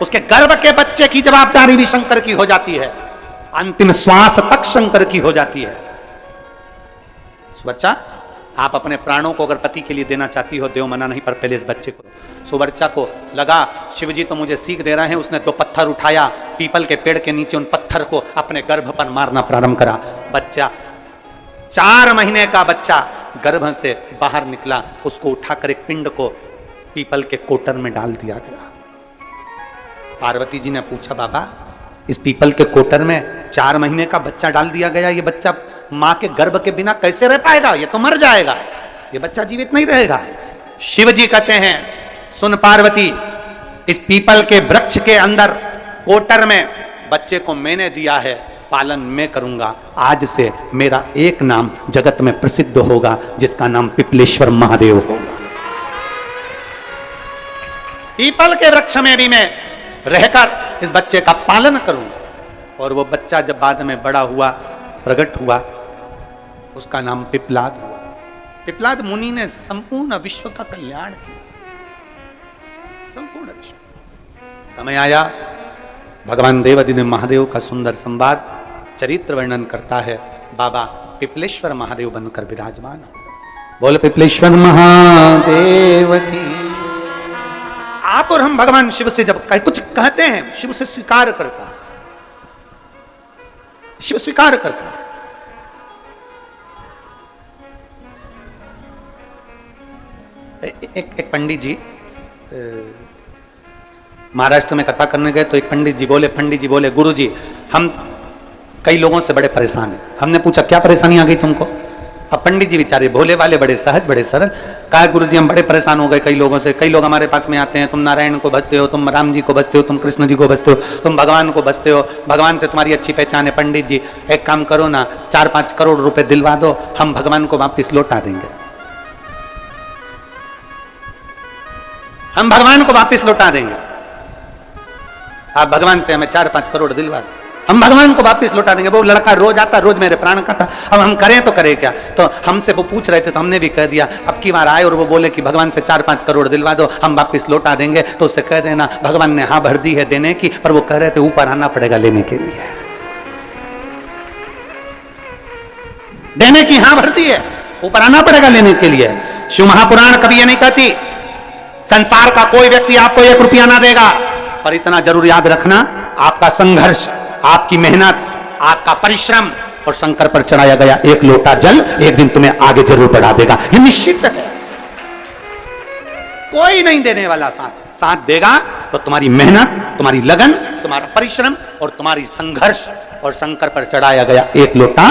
उसके गर्भ के बच्चे की जवाबदारी भी शंकर की हो जाती है, अंतिम श्वास तक शंकर की हो जाती है। सुवर्चा, आप अपने प्राणों को अगर पति के लिए देना चाहती हो, देव मना नहीं, पर पहले इस बच्चे को। सुवर्चा को लगा शिवजी तो मुझे सीख दे रहे हैं। उसने 2 पत्थर उठाया, पीपल के पेड़ के नीचे उन पत्थर को अपने गर्भ पर मारना प्रारंभ करा। बच्चा 4 महीने का बच्चा गर्भ से बाहर निकला, उसको उठाकर एक पिंड को पीपल के कोटर में डाल दिया गया। पार्वती जी ने पूछा, बाबा इस पीपल के कोटर में 4 महीने का बच्चा डाल दिया गया, ये बच्चा मां के गर्भ के बिना कैसे रह पाएगा? ये तो मर जाएगा, ये बच्चा जीवित नहीं रहेगा। शिव जी कहते हैं, सुन पार्वती, इस पीपल के वृक्ष के अंदर कोटर में बच्चे को मैंने दिया है, पालन मैं करूंगा। आज से मेरा एक नाम जगत में प्रसिद्ध होगा, जिसका नाम पिपलेश्वर महादेव होगा। पीपल के वृक्ष में भी मैं रहकर इस बच्चे का पालन करूंगा। और वो बच्चा जब बाद में बड़ा हुआ, प्रकट हुआ, उसका नाम पिपलाद हुआ। पिपलाद मुनि ने संपूर्ण विश्व का कल्याण किया, संपूर्ण विश्व। समय आया, भगवान देवादिदेव महादेव का सुंदर संवाद चरित्र वर्णन करता है। बाबा पिपलेश्वर महादेव बनकर विराजमान हो। बोल पिपलेश्वर महादेव की। आप और हम भगवान शिव से जब कुछ कहते हैं, शिव से स्वीकार करता है, शिव स्वीकार करता है। एक पंडित जी महाराष्ट्र में कथा करने गए, तो एक पंडित जी बोले गुरु जी, हम कई लोगों से बड़े परेशान हैं। हमने पूछा क्या परेशानी आ गई तुमको? अब पंडित जी बेचारे भोले वाले, बड़े सहज, बड़े सरल, कहा गुरु जी हम बड़े परेशान हो गए कई लोगों से। कई लोग हमारे पास में आते हैं, तुम नारायण को भजते हो, तुम राम जी को भजते हो, तुम कृष्ण जी को भजते हो, तुम भगवान को भजते हो, भगवान से तुम्हारी अच्छी पहचान है। पंडित जी एक काम करो ना, 4-5 करोड़ रुपए दिलवा दो, हम भगवान को वापिस लौटा देंगे, हम भगवान को वापिस लौटा देंगे। आप भगवान से हमें 4-5 करोड़ दिलवा दो, हम भगवान को वापिस लौटा देंगे। वो लड़का रोज आता, रोज मेरे प्राण का था, अब हम करें तो करें क्या? तो हमसे वो पूछ रहे थे, तो हमने भी कह दिया। अब की बार आए और वो बोले कि भगवान से 4-5 करोड़ दिलवा दो, हम वापिस लौटा देंगे, तो उससे कह देना भगवान ने हाँ भर दी है देने की, पर वो कह रहे थे ऊपर आना पड़ेगा लेने के लिए। देने की हाँ भर दी है, ऊपर आना पड़ेगा लेने के लिए। शिव महापुराण कभी ये नहीं कहती संसार का कोई व्यक्ति आपको 1 रुपया ना देगा, पर इतना जरूर याद रखना, आपका संघर्ष, आपकी मेहनत, आपका परिश्रम और शंकर पर चढ़ाया गया 1 लोटा जल एक दिन तुम्हें आगे जरूर बढ़ा देगा, ये निश्चित है। कोई नहीं देने वाला साथ देगा तो तुम्हारी मेहनत, तुम्हारी लगन, तुम्हारा परिश्रम और तुम्हारी संघर्ष और शंकर पर चढ़ाया गया 1 लोटा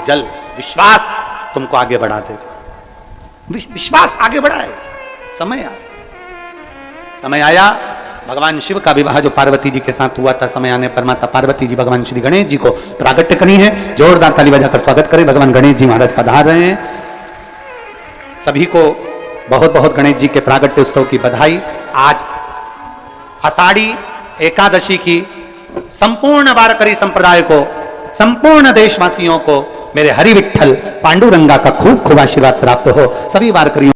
जल, विश्वास तुमको आगे बढ़ा देगा। विश्वास आगे बढ़ाएगा। समय आया, भगवान शिव का विवाह जो पार्वती जी के साथ हुआ था, समय आने पर माता पार्वती जी भगवान श्री गणेश जी को प्रागट्य करी है। जोरदार ताली बजाकर स्वागत करें, भगवान गणेश जी महाराज पधार रहे हैं। सभी को बहुत बहुत गणेश जी के प्रागट्य उत्सव की बधाई। आज आषाढ़ी एकादशी की संपूर्ण वारकरी संप्रदाय को, संपूर्ण देशवासियों को मेरे हरि विठ्ठल पांडुरंगा का खूब खूब आशीर्वाद प्राप्त हो। सभी वारकरियों